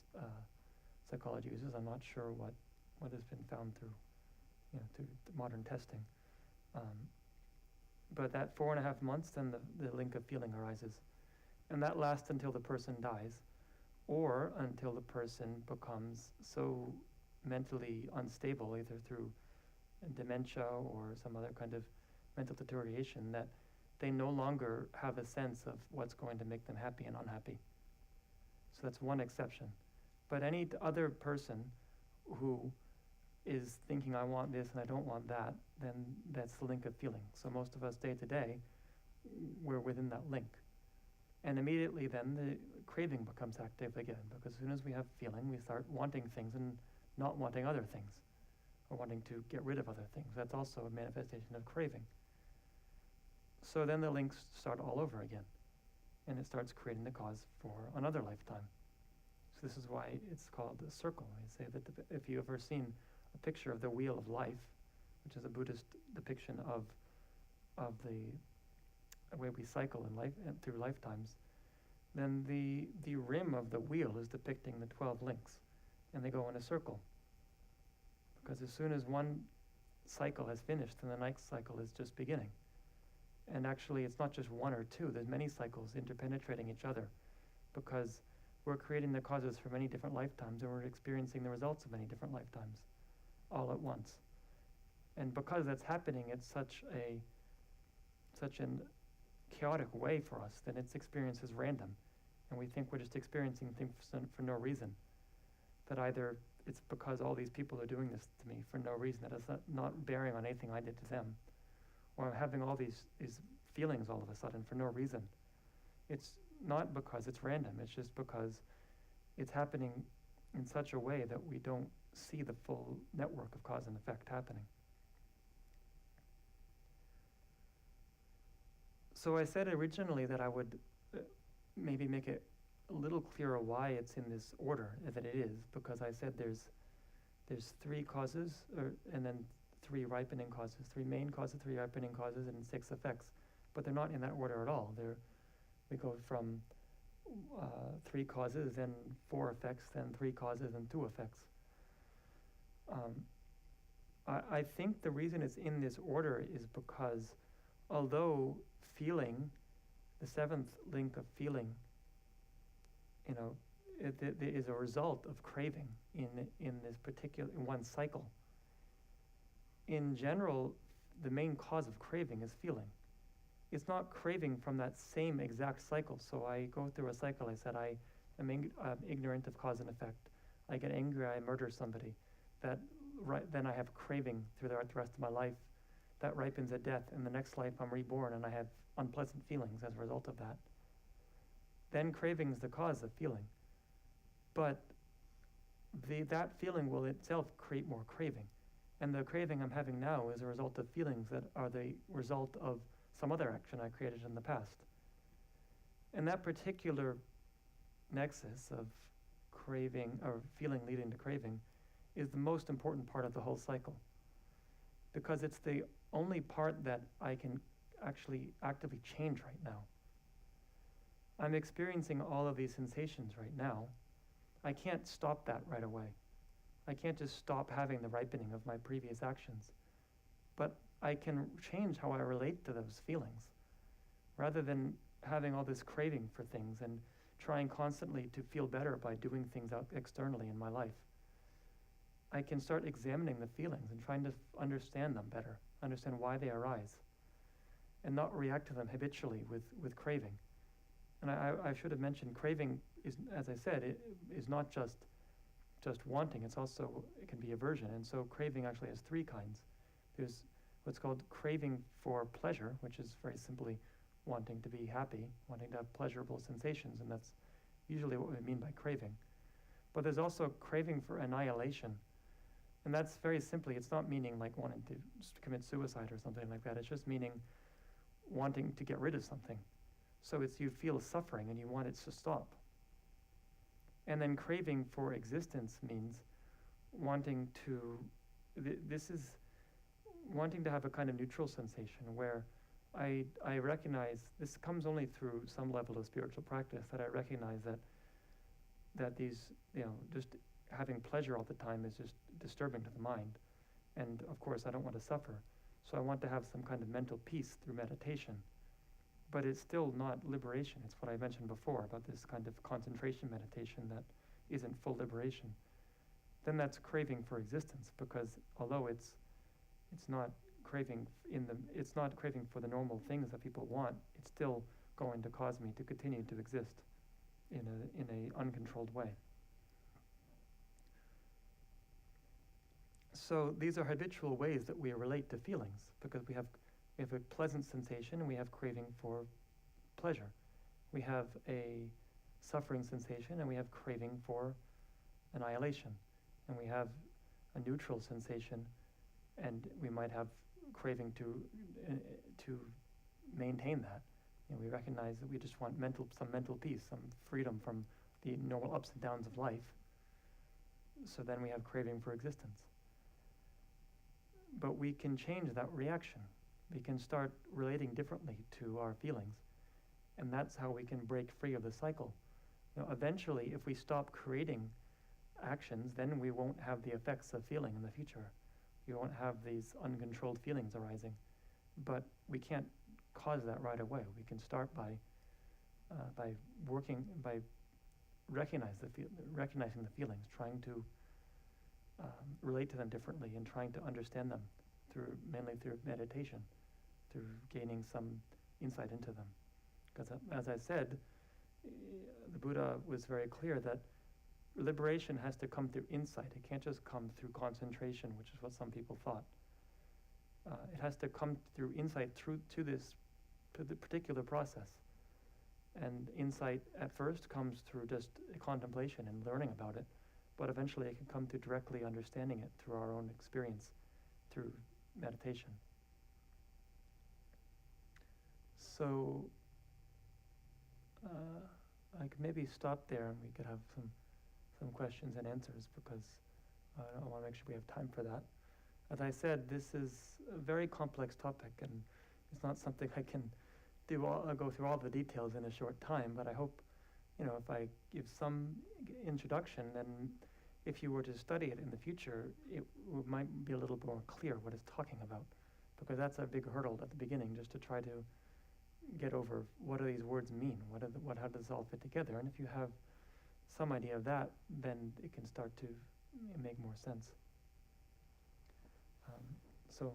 psychology uses. I'm not sure what has been found through modern testing. But that 4.5 months, then the link of feeling arises. And that lasts until the person dies, or until the person becomes so mentally unstable, either through dementia or some other kind of mental deterioration, that they no longer have a sense of what's going to make them happy and unhappy. So that's one exception. But any other person who is thinking, I want this and I don't want that, then that's the link of feeling. So most of us day to day, we're within that link. And immediately then the craving becomes active again, because as soon as we have feeling, we start wanting things and not wanting other things, or wanting to get rid of other things. That's also a manifestation of craving. So then the links start all over again, and it starts creating the cause for another lifetime. So this is why it's called a circle. I say that if you've ever seen a picture of the wheel of life, which is a Buddhist depiction of the way we cycle in life and through lifetimes, then the rim of the wheel is depicting the 12 links, and they go in a circle. Because as soon as one cycle has finished, then the next cycle is just beginning. And actually, it's not just one or two. There's many cycles interpenetrating each other, because we're creating the causes for many different lifetimes, and we're experiencing the results of many different lifetimes all at once. And because that's happening at such an chaotic way for us, then its experience is random, and we think we're just experiencing things for no reason. That either it's because all these people are doing this to me for no reason, that it's not bearing on anything I did to them, or I'm having all these feelings all of a sudden for no reason. It's not because it's random, it's just because it's happening in such a way that we don't see the full network of cause and effect happening. So I said originally that I would maybe make it a little clearer why it's in this order that it is, because I said there's 3 causes, and then 3 ripening causes, 3 main causes, 3 ripening causes, and 6 effects. But they're not in that order at all. We go from 3 causes, then 4 effects, then 3 causes, and 2 effects. I think the reason it's in this order is because although feeling, the 7th link of feeling, it is a result of craving in this particular, in one cycle. In general, the main cause of craving is feeling. It's not craving from that same exact cycle. So I go through a cycle. I said I am ignorant of cause and effect. I get angry. I murder somebody. Then I have craving through the rest of my life. That ripens at death. In the next life, I'm reborn, and I have unpleasant feelings as a result of that. Then craving is the cause of feeling. But that feeling will itself create more craving. And the craving I'm having now is a result of feelings that are the result of some other action I created in the past. And that particular nexus of craving, or feeling leading to craving, is the most important part of the whole cycle. Because it's the only part that I can actually actively change right now. I'm experiencing all of these sensations right now. I can't stop that right away. I can't just stop having the ripening of my previous actions. But I can change how I relate to those feelings. Rather than having all this craving for things and trying constantly to feel better by doing things out externally in my life, I can start examining the feelings and trying to understand them better, understand why they arise, and not react to them habitually with craving. And I should have mentioned, craving is, as I said, it is not just wanting, it can be aversion. And so craving actually has three kinds. There's what's called craving for pleasure, which is very simply wanting to be happy, wanting to have pleasurable sensations, and that's usually what we mean by craving. But there's also craving for annihilation. And that's very simply, it's not meaning like wanting to commit suicide or something like that. It's just meaning wanting to get rid of something. So it's you feel suffering and you want it to stop. And then craving for existence means wanting to, this is wanting to have a kind of neutral sensation where I recognize, this comes only through some level of spiritual practice, that I recognize that these, just having pleasure all the time is just disturbing to the mind. And of course I don't want to suffer. So I want to have some kind of mental peace through meditation. But it's still not liberation. It's what I mentioned before about this kind of concentration meditation that isn't full liberation. Then that's craving for existence, because although it's not craving it's not craving for the normal things that people want, it's still going to cause me to continue to exist in a uncontrolled way. So these are habitual ways that we relate to feelings, because we have a pleasant sensation and we have craving for pleasure. We have a suffering sensation and we have craving for annihilation. And we have a neutral sensation and we might have craving to maintain that. We recognize that we just want some mental peace, some freedom from the normal ups and downs of life. So then we have craving for existence. But we can change that reaction. We can start relating differently to our feelings. And that's how we can break free of the cycle. Eventually, if we stop creating actions, then we won't have the effects of feeling in the future. We won't have these uncontrolled feelings arising. But we can't cause that right away. We can start by recognizing the feelings, trying to relate to them differently, and trying to understand them mainly through meditation, through gaining some insight into them. Because as I said, the Buddha was very clear that liberation has to come through insight. It can't just come through concentration, which is what some people thought. It has to come through insight to the particular process. And insight at first comes through just contemplation and learning about it, but eventually it can come through directly understanding it through our own experience, through meditation. So I could maybe stop there and we could have some questions and answers, because I want to make sure we have time for that. As I said, this is a very complex topic, and it's not something I can go through all the details in a short time, but I hope, if I give some introduction, then if you were to study it in the future, it might be a little more clear what it's talking about, because that's a big hurdle at the beginning, just to try to get over what do these words mean, how does this all fit together. And if you have some idea of that, then it can start to make more sense. So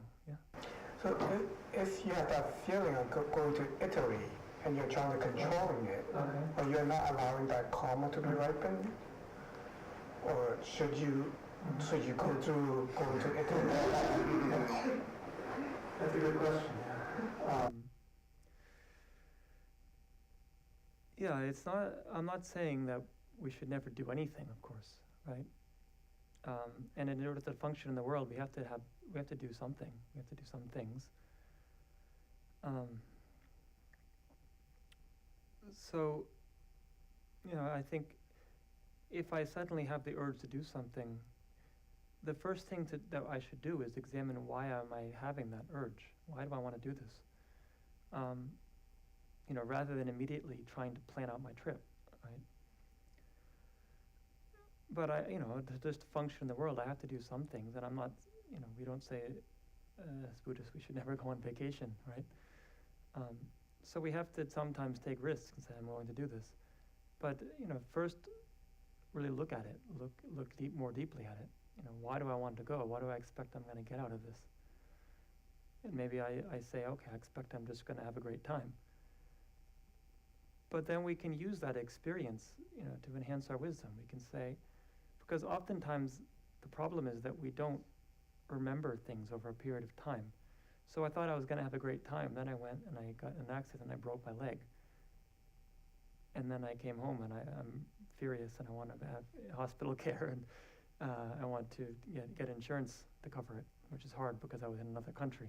if you have that feeling of going to Italy and you're trying to controlling it, or you're not allowing that karma to be ripened, or should you go through going to Italy? That's a good question. I'm not saying that we should never do anything, of course, right? And in order to function in the world, we have to do something. We have to do some things. So, I think if I suddenly have the urge to do something, the first thing that I should do is examine, why am I having that urge? Why do I want to do this? Rather than immediately trying to plan out my trip, right? But to just function in the world, I have to do some things, and I'm not, we don't say, as Buddhists, we should never go on vacation, right? So we have to sometimes take risks and say, I'm willing to do this. But, first really look at it, look more deeply at it. Why do I want to go? What do I expect I'm going to get out of this? And maybe I say, okay, I expect I'm just going to have a great time. But then we can use that experience, to enhance our wisdom. We can say, because oftentimes the problem is that we don't remember things over a period of time. So I thought I was going to have a great time. Then I went and I got in an accident and I broke my leg. And then I came home and I'm furious and I want to have hospital care and I want to get insurance to cover it, which is hard because I was in another country.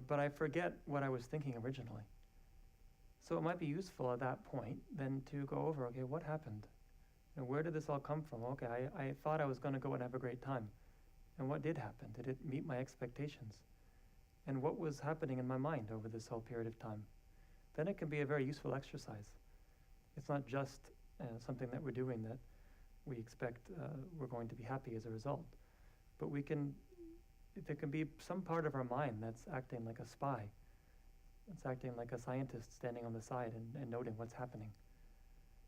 But I forget what I was thinking originally. So it might be useful at that point then to go over, okay, what happened? Where did this all come from? Okay, I thought I was going to go and have a great time. And what did happen? Did it meet my expectations? And what was happening in my mind over this whole period of time? Then it can be a very useful exercise. It's not just something that we're doing that we expect we're going to be happy as a result. But there can be some part of our mind that's acting like a spy. It's acting like a scientist standing on the side and noting what's happening.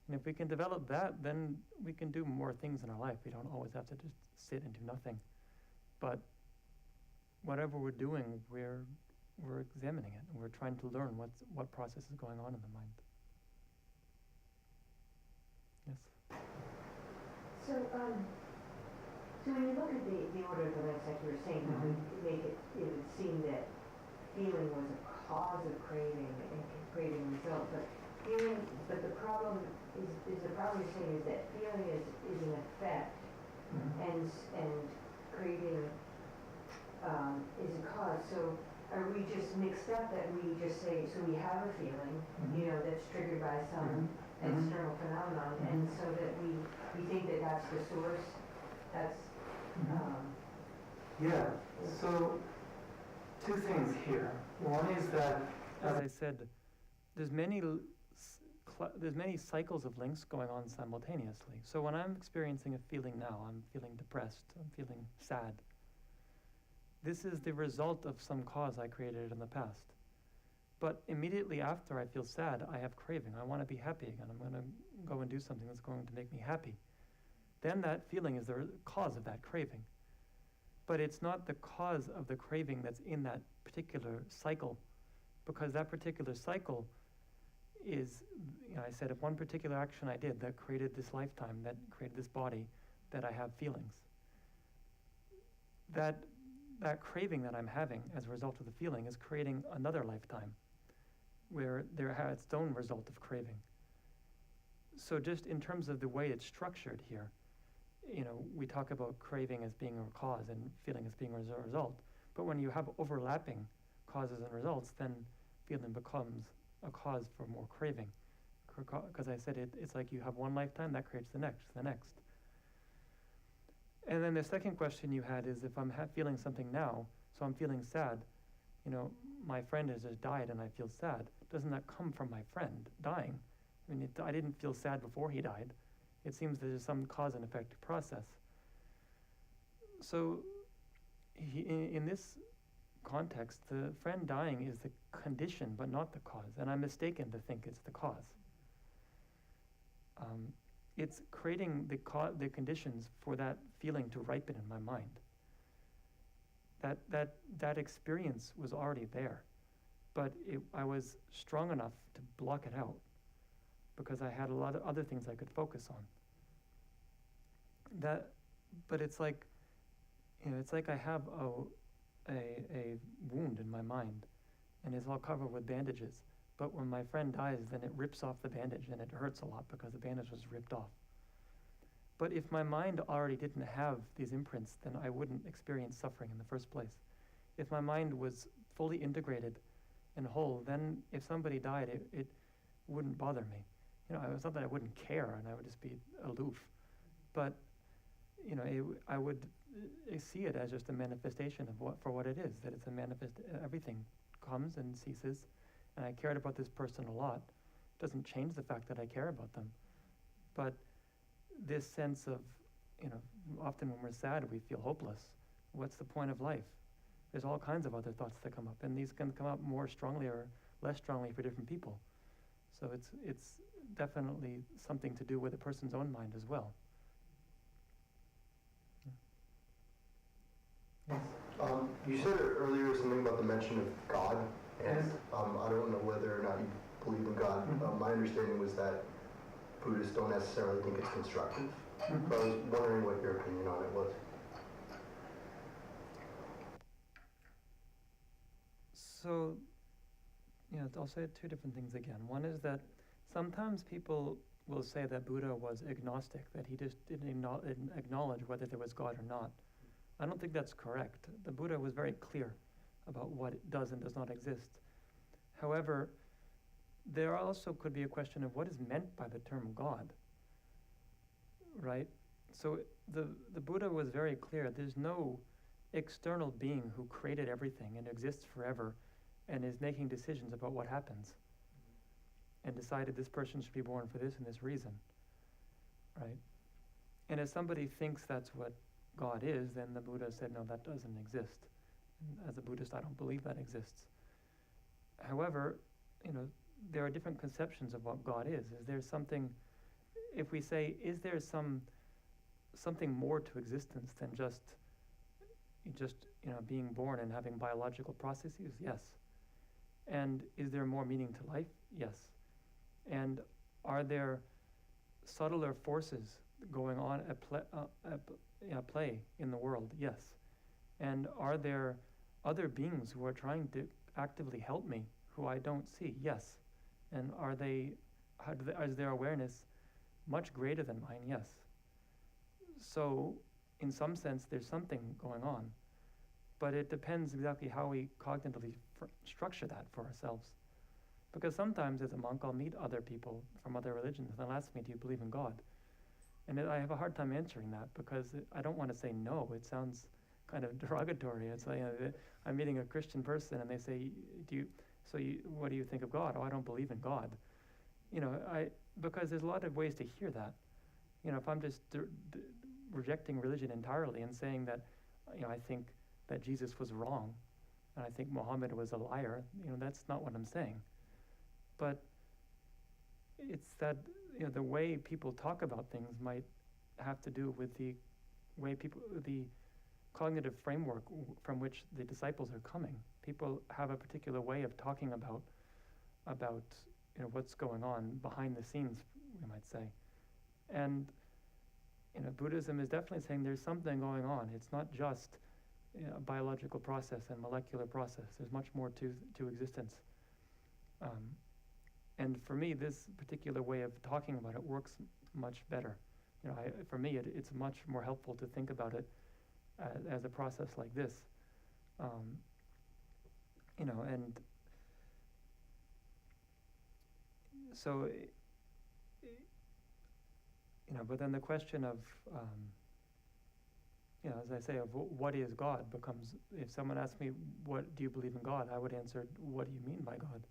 And if we can develop that, then we can do more things in our life. We don't always have to just sit and do nothing. But whatever we're doing, we're examining it, and we're trying to learn what process is going on in the mind. Yes? So when you look at the order of events, like you were saying, how we make it would seem that feeling was a cause of craving and craving result, but the problem is the problem you're saying is that feeling is an effect, and craving is a cause. So are we just mixed up that we just say, so we have a feeling, that's triggered by some external phenomenon, and so that we think that that's the source? That's So two things here. One is that, as I said, there's many cycles of links going on simultaneously. So when I'm experiencing a feeling now, I'm feeling depressed, I'm feeling sad. This is the result of some cause I created in the past. But immediately after I feel sad, I have craving. I want to be happy again. I'm going to go and do something that's going to make me happy. Then that feeling is the cause of that craving. But it's not the cause of the craving that's in that particular cycle, because that particular cycle is, I said, if one particular action I did that created this lifetime, that created this body, that I have feelings. That craving that I'm having as a result of the feeling is creating another lifetime where there has its own result of craving. So just in terms of the way it's structured here, we talk about craving as being a cause and feeling as being a result. But when you have overlapping causes and results, then feeling becomes a cause for more craving. Because I said it's like you have one lifetime, that creates the next. And then the second question you had is, if I'm feeling something now, so I'm feeling sad, my friend has just died and I feel sad. Doesn't that come from my friend dying? I mean, I didn't feel sad before he died. It seems there's some cause and effect process. So in this context, the friend dying is the condition, but not the cause. And I'm mistaken to think it's the cause. It's creating the conditions for that feeling to ripen in my mind. That experience was already there, but I was strong enough to block it out because I had a lot of other things I could focus on. But it's like, it's like I have a wound in my mind, and it's all covered with bandages. But when my friend dies, then it rips off the bandage, and it hurts a lot because the bandage was ripped off. But if my mind already didn't have these imprints, then I wouldn't experience suffering in the first place. If my mind was fully integrated and whole, then if somebody died, it wouldn't bother me. It's not that I wouldn't care and I would just be aloof, but I would see it as just a manifestation of what it is. That it's a everything comes and ceases, and I cared about this person a lot. It doesn't change the fact that I care about them, but this sense of, often when we're sad, we feel hopeless. What's the point of life? There's all kinds of other thoughts that come up, and these can come up more strongly or less strongly for different people. So it's definitely something to do with a person's own mind as well. You said earlier something about the mention of God, and I don't know whether or not you believe in God. My understanding was that Buddhists don't necessarily think it's constructive. But I was wondering what your opinion on it was. So, I'll say two different things again. One is that sometimes people will say that Buddha was agnostic, that he just didn't acknowledge whether there was God or not. I don't think that's correct. The Buddha was very clear about what does and does not exist. However, there also could be a question of what is meant by the term God, right? So the Buddha was very clear. There's no external being who created everything and exists forever and is making decisions about what happens and decided this person should be born for this and this reason, right? And if somebody thinks that's what God is, then the Buddha said, no, that doesn't exist. As a Buddhist, I don't believe that exists. However, there are different conceptions of what God is. Is there something, if we say, is there something more to existence than just being born and having biological processes? Yes. And is there more meaning to life? Yes. And are there subtler forces going on at play in the world? Yes. And are there other beings who are trying to actively help me who I don't see? Yes. And is their awareness much greater than mine? Yes. So, in some sense, there's something going on. But it depends exactly how we cognitively structure that for ourselves. Because sometimes as a monk, I'll meet other people from other religions, and they'll ask me, do you believe in God? And I have a hard time answering that because I don't want to say no. It sounds kind of derogatory. It's like, I'm meeting a Christian person, and they say, what do you think of God? Oh, I don't believe in God. Because there's a lot of ways to hear that. If I'm just rejecting religion entirely and saying that, I think that Jesus was wrong, and I think Muhammad was a liar, that's not what I'm saying. But it's that, the way people talk about things might have to do with the way the cognitive framework from which the disciples are coming. People have a particular way of talking about what's going on behind the scenes, we might say. And Buddhism is definitely saying there's something going on. It's not just a biological process and molecular process. There's much more to existence. And for me, this particular way of talking about it works much better. For me, it's much more helpful to think about it as a process like this. And so, but then the question of, as I say, of what is God becomes, if someone asks me, what do you believe in God? I would answer, what do you mean by God?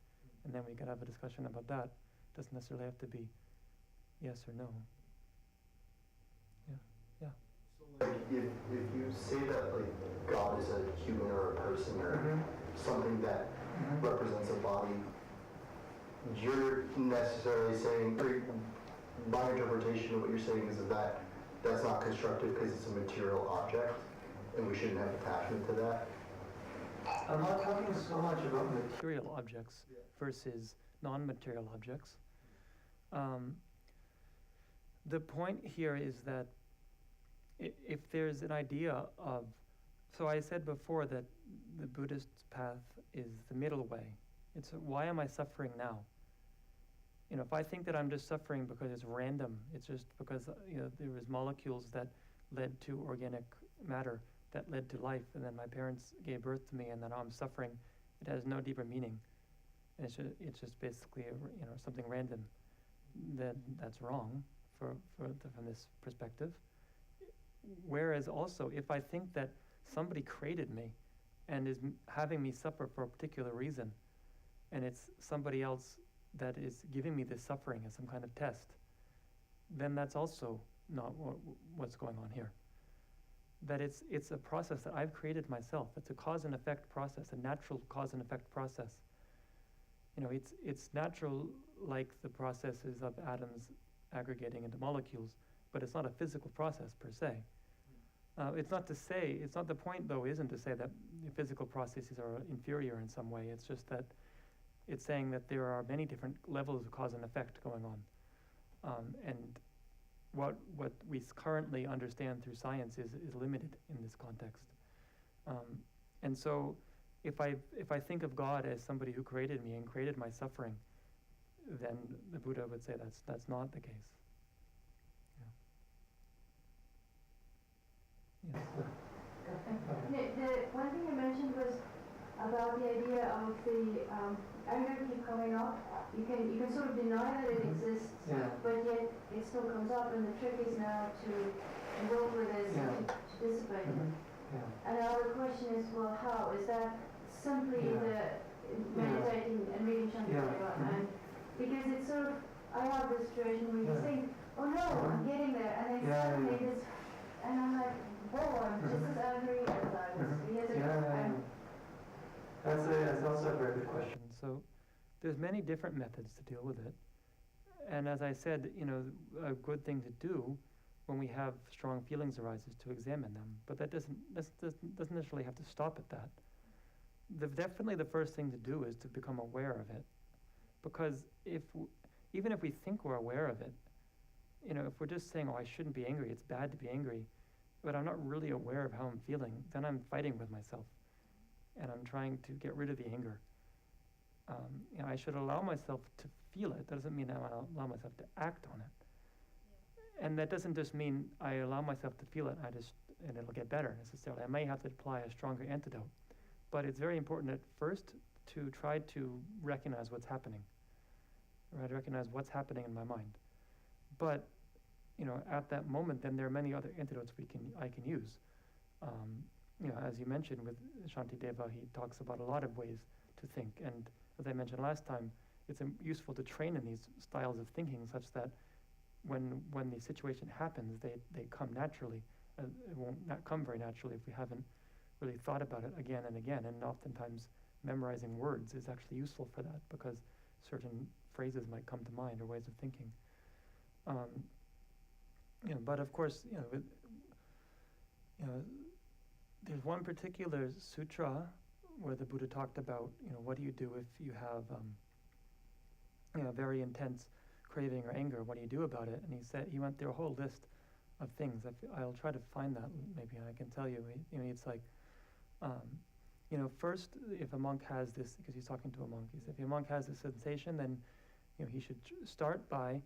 And then we could have a discussion about that. It doesn't necessarily have to be yes or no. Yeah. So if you say that God is a human or a person or something that represents a body, you're necessarily saying, my interpretation of what you're saying is that that's not constructive because it's a material object and we shouldn't have attachment to that. I'm not talking so much about material objects versus non-material objects. The point here is that if there's an idea of, so I said before that the Buddhist path is the middle way. It's why am I suffering now? If I think that I'm just suffering because it's random, it's just because there was molecules that led to organic matter that led to life, and then my parents gave birth to me, and then I'm suffering. It has no deeper meaning. And it's just basically something random. That's wrong from this perspective. Whereas also, if I think that somebody created me and is having me suffer for a particular reason, and it's somebody else that is giving me this suffering as some kind of test, then that's also not what's going on here. that it's a process that I've created myself. It's a cause and effect process, a natural cause and effect process. It's natural, like the processes of atoms aggregating into molecules, but it's not a physical process per se. It's not the point though isn't to say that the physical processes are inferior in some way. It's just that it's saying that there are many different levels of cause and effect going on. And what we currently understand through science is limited in this context. And so if I think of God as somebody who created me and created my suffering, then the Buddha would say that's not the case. Yeah. Yes. The one thing you mentioned was about the idea of the anger keep coming up. You can sort of deny that it exists, but yet it still comes up, and the trick is now to work with this to dissipate it. And now the question is, well, how? Is that simply the meditating and reading Shanti-Seva? And because it's sort of, I have this situation where you think, oh no, I'm getting there, and then suddenly this, and I'm like, whoa, I'm just as angry as I was years ago. That's also a very good question. So there's many different methods to deal with it. And as I said, a good thing to do when we have strong feelings arise is to examine them. But that doesn't necessarily have to stop at that. Definitely the first thing to do is to become aware of it. Because even if we think we're aware of it, if we're just saying, oh, I shouldn't be angry, it's bad to be angry, but I'm not really aware of how I'm feeling, then I'm fighting with myself. And I'm trying to get rid of the anger. I should allow myself to feel it. That doesn't mean I allow myself to act on it. And that doesn't just mean I allow myself to feel it and it'll get better necessarily. I may have to apply a stronger antidote. But it's very important at first to try to recognize what's happening. Right? Recognize what's happening in my mind. But at that moment, then there are many other antidotes I can use. As you mentioned with Shantideva, he talks about a lot of ways to think. And as I mentioned last time, it's useful to train in these styles of thinking such that when the situation happens, they come naturally. It won't not come very naturally if we haven't really thought about it again and again. And oftentimes memorizing words is actually useful for that because certain phrases might come to mind or ways of thinking. But of course, there's one particular sutra where the Buddha talked about, what do you do if you have, very intense craving or anger? What do you do about it? And he went through a whole list of things. I'll try to find that maybe, and I can tell you. It's like, first, if a monk has this, because he's talking to a monk, he said, if a monk has this sensation, then, he should start by,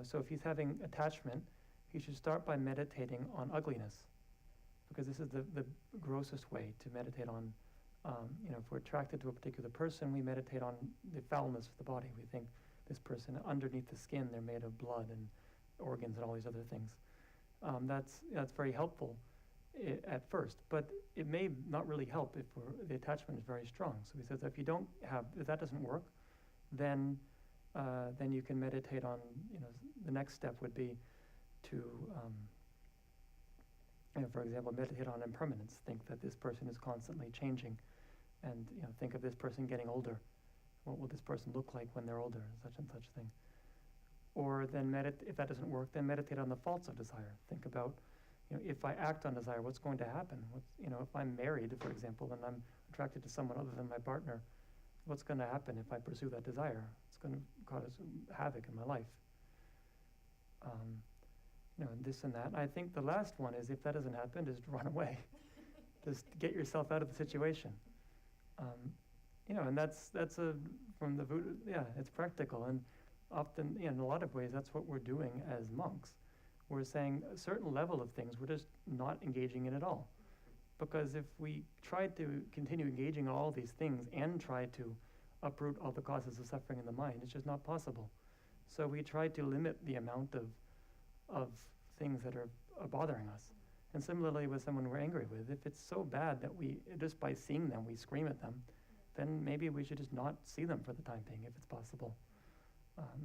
so if he's having attachment, he should start by meditating on ugliness, because this is the grossest way to meditate on. If we're attracted to a particular person, we meditate on the foulness of the body. We think this person, underneath the skin, they're made of blood and organs and all these other things. That's very helpful at first, but it may not really help if the attachment is very strong. So he says if that doesn't work, then you can meditate on, the next step would be to, for example, meditate on impermanence. Think that this person is constantly changing, and think of this person getting older. What will this person look like when they're older? Such and such thing. Or then if that doesn't work, then meditate on the faults of desire. Think about, if I act on desire, what's going to happen? If I'm married, for example, and I'm attracted to someone other than my partner, what's going to happen if I pursue that desire? It's going to cause havoc in my life. And this and that. And I think the last one is, if that doesn't happen, just run away. Just get yourself out of the situation. And that's from the Buddha. Yeah, it's practical, and often, in a lot of ways, that's what we're doing as monks. We're saying a certain level of things we're just not engaging in at all, because if we try to continue engaging all these things and try to uproot all the causes of suffering in the mind, it's just not possible. So we try to limit the amount of things that are bothering us. And similarly with someone we're angry with, if it's so bad that just by seeing them, we scream at them, then maybe we should just not see them for the time being, if it's possible.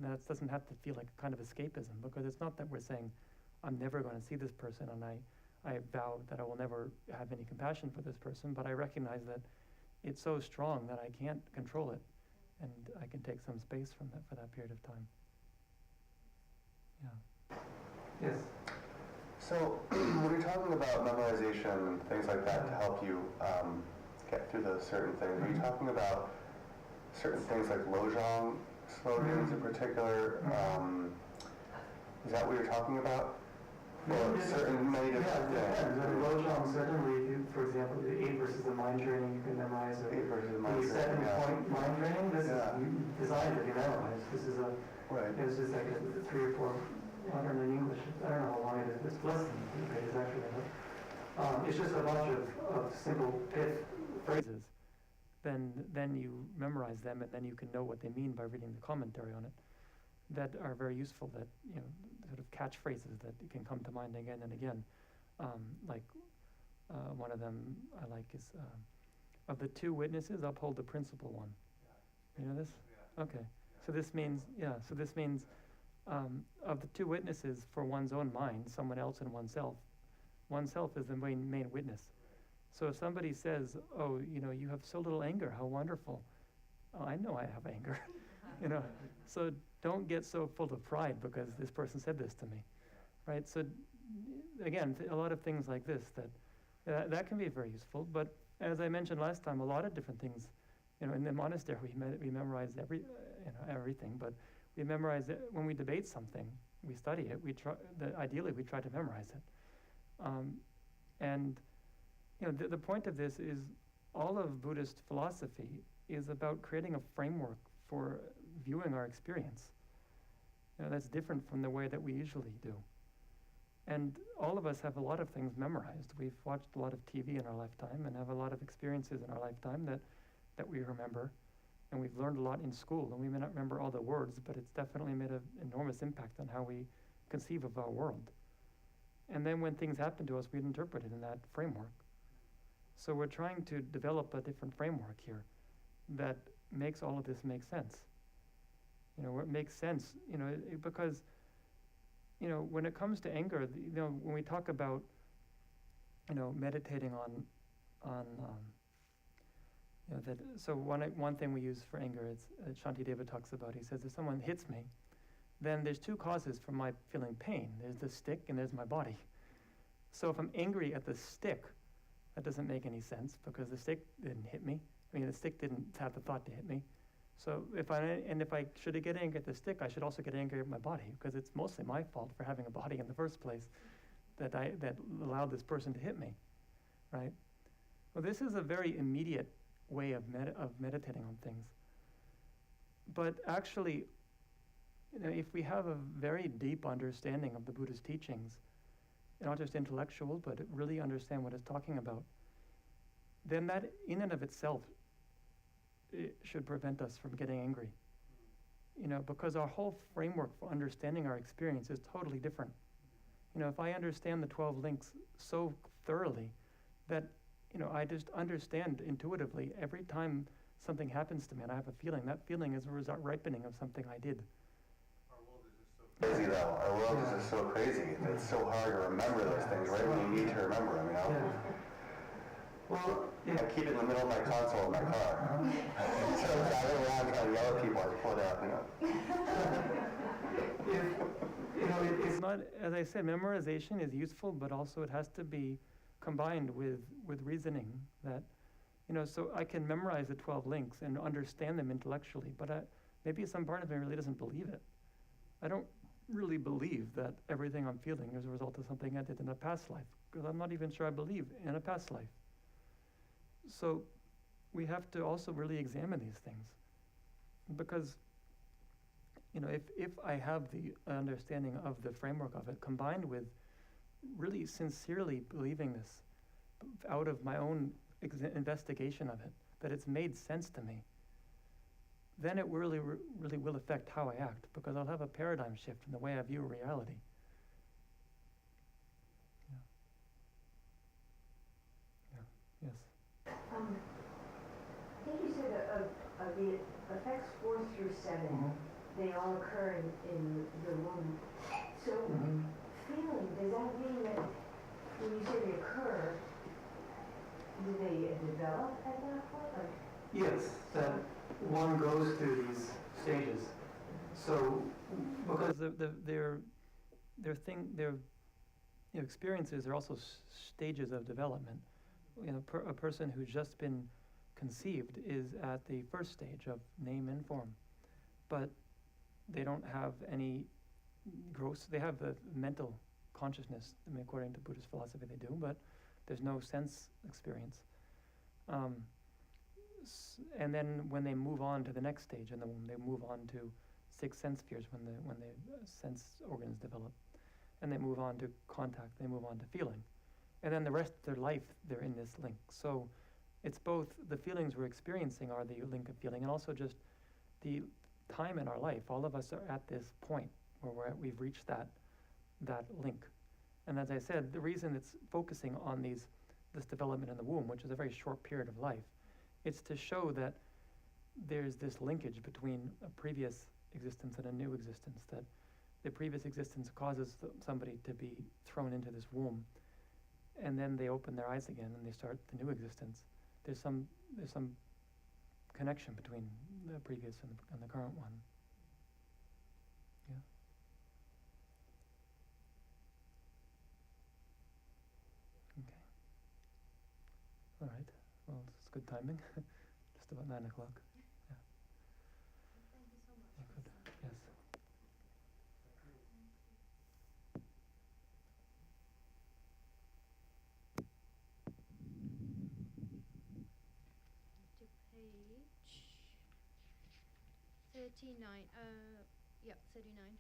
That doesn't have to feel like a kind of escapism, because it's not that we're saying, I'm never going to see this person and I vow that I will never have any compassion for this person, but I recognize that it's so strong that I can't control it, and I can take some space from that for that period of time. Yeah. Yes. So, when you're talking about memorization and things like that to help you get through those certain things, are you talking about certain things like lojong slogans in particular? Is that what you're talking about? Or many different things? Lojong, certainly, for example, the 8 versus the mind training, you can memorize it. 8 versus mind the training, 7-point mind training, this is designed to be memorized. This is It's just like a 3 or 4, I don't know in English, I don't know how long it is, it's less than 2 pages actually. It's just a bunch of simple pith phrases. Then you memorize them, and then you can know what they mean by reading the commentary on it. That are very useful, that, sort of catchphrases that can come to mind again and again. One of them I like is, of the 2 witnesses, uphold the principal one. You know this? Okay. So this means, of the 2 witnesses for one's own mind, someone else and oneself is the main witness. So if somebody says, oh, you have so little anger, how wonderful. Oh, I know I have anger, So don't get so full of pride because this person said this to me, right? So again, a lot of things like this, that can be very useful. But as I mentioned last time, a lot of different things, in the monastery we memorize everything, but we memorize it when we debate something, we study it, ideally we try to memorize it. And the point of this is all of Buddhist philosophy is about creating a framework for viewing our experience. That's different from the way that we usually do. And all of us have a lot of things memorized. We've watched a lot of TV in our lifetime and have a lot of experiences in our lifetime that we remember. And we've learned a lot in school, and we may not remember all the words, but it's definitely made an enormous impact on how we conceive of our world. And then when things happen to us, we interpret it in that framework. So we're trying to develop a different framework here that makes all of this make sense. Where it makes sense, because, when it comes to anger, when we talk about, meditating on that. So one thing we use for anger is Shantideva talks about. He says, if someone hits me, then there's 2 causes for my feeling pain. There's the stick and there's my body. So if I'm angry at the stick, that doesn't make any sense because the stick didn't hit me. The stick didn't have the thought to hit me. So if I should get angry at the stick, I should also get angry at my body because it's mostly my fault for having a body in the first place that allowed this person to hit me, right? Well, this is a very immediate way of meditating on things. But actually, if we have a very deep understanding of the Buddhist teachings, not just intellectual, but really understand what it's talking about, then that in and of itself it should prevent us from getting angry. Because our whole framework for understanding our experience is totally different. If I understand the 12 links so thoroughly that, I just understand intuitively every time something happens to me and I have a feeling, that feeling is a ripening of something I did. Crazy though. Our world is just so crazy. It's so hard to remember those things right when you need to remember them, Well, I keep it in the middle of my console in my car. So driving around trying to yell at people, I pull it out, It's not, as I said, memorization is useful, but also it has to be combined with reasoning that, so I can memorize the 12 links and understand them intellectually, but maybe some part of me really doesn't believe it. I don't really believe that everything I'm feeling is a result of something I did in a past life, because I'm not even sure I believe in a past life. So we have to also really examine these things, because if I have the understanding of the framework of it combined with really sincerely believing this out of my own investigation of it, that it's made sense to me, then it really will affect how I act, because I'll have a paradigm shift in the way I view reality. Yes. I think you said of the effects 4 through 7, they all occur in the womb. So feeling, does that mean that when you say they occur, do they develop at that point? Like, Yes, that one goes through these stages. So, because their experiences are also stages of development. A person who's just been conceived is at the first stage of name and form, but they don't have any gross. They have a mental consciousness. I mean, according to Buddhist philosophy, they do, but there's no sense experience. And then when they move on to the next stage in the womb, they move on to 6 sense spheres when the sense organs develop, and they move on to contact. They move on to feeling, and then the rest of their life they're in this link. So it's both the feelings we're experiencing are the link of feeling, and also just the time in our life. All of us are at this point where we've reached that link. And as I said, the reason it's focusing on this development in the womb, which is a very short period of life, it's to show that there's this linkage between a previous existence and a new existence, that the previous existence causes somebody to be thrown into this womb, and then they open their eyes again and they start the new existence. There's some connection between the previous and the current one. Yeah. Okay. All right. Well, it's good timing. Just about 9 o'clock. Yeah. Thank you so much. Yeah, good. Yes. To page 39. Yeah, 39.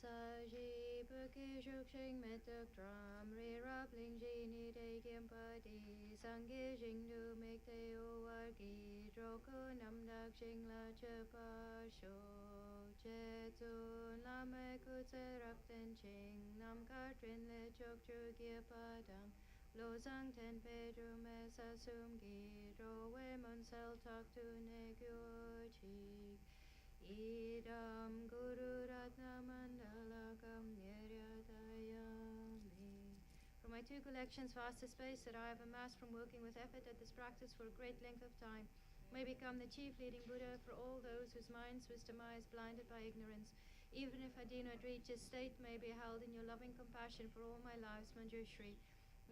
Saji buki shukshing metuk drum re rappling genie de gimpadi sangi jingdu make te owargi droku nam dak jing la chepa sho jetun lame kutse rakten ching nam katrin le chok chu gia padang lo zang ten pedro me sasum gi ro we mon sel tak tu ne gyo chi Idam Guru Ratna Mandalakam Niryatayami. From my 2 collections, vast space that I have amassed from working with effort at this practice for a great length of time may become the chief leading Buddha for all those whose minds, wisdom eyes blinded by ignorance. Even if I do not reach this state, may be held in your loving compassion for all my lives, Manjushri.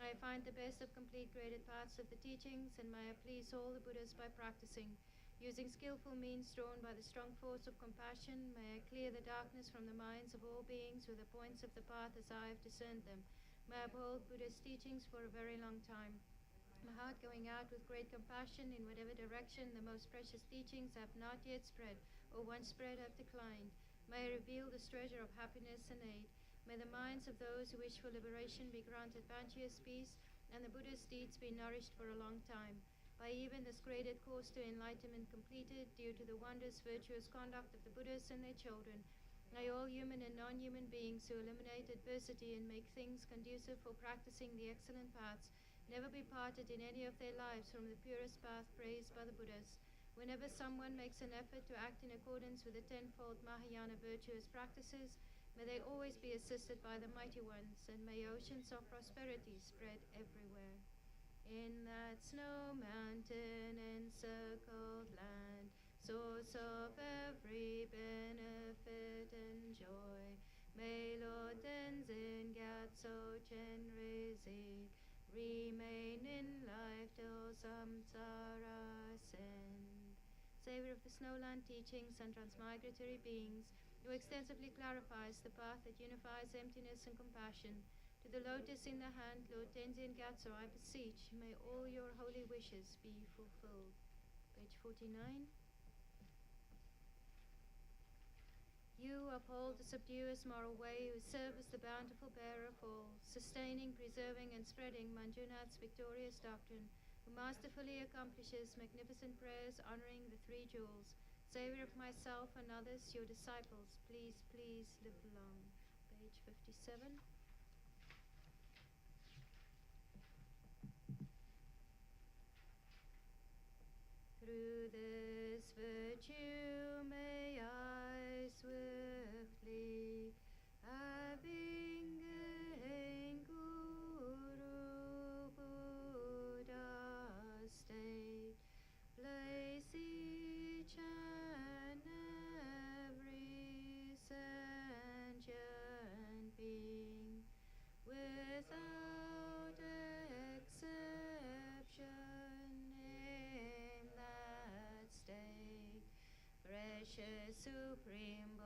May I find the best of complete graded paths of the teachings, and may I please all the Buddhas by practicing. Using skillful means drawn by the strong force of compassion, may I clear the darkness from the minds of all beings with the points of the path as I have discerned them. May I uphold Buddha's teachings for a very long time. My heart going out with great compassion in whatever direction the most precious teachings have not yet spread, or once spread have declined. May I reveal this treasure of happiness and aid. May the minds of those who wish for liberation be granted bounteous peace, and the Buddha's deeds be nourished for a long time. By even this graded course to enlightenment completed, due to the wondrous virtuous conduct of the Buddhas and their children, may all human and non-human beings who eliminate adversity and make things conducive for practicing the excellent paths never be parted in any of their lives from the purest path praised by the Buddhas. Whenever someone makes an effort to act in accordance with the 10-fold Mahayana virtuous practices, may they always be assisted by the mighty ones, and may oceans of prosperity spread everywhere. In that snow mountain encircled land, source of every benefit and joy, may Lord Tenzin Gache Chenrezig remain in life till samsara ascend. Savior of the snowland teachings and transmigratory beings, who extensively clarifies the path that unifies emptiness and compassion, to the lotus in the hand, Lord Tenzin Gache, I beseech, may all your holy wishes be fulfilled. Page 49. You uphold the subduous moral way, who serve as the bountiful bearer of all, sustaining, preserving, and spreading Manjunath's victorious doctrine, who masterfully accomplishes magnificent prayers honoring the 3 jewels. Savior of myself and others, your disciples, please, please live long. Page 57. Through this virtue may I swiftly supreme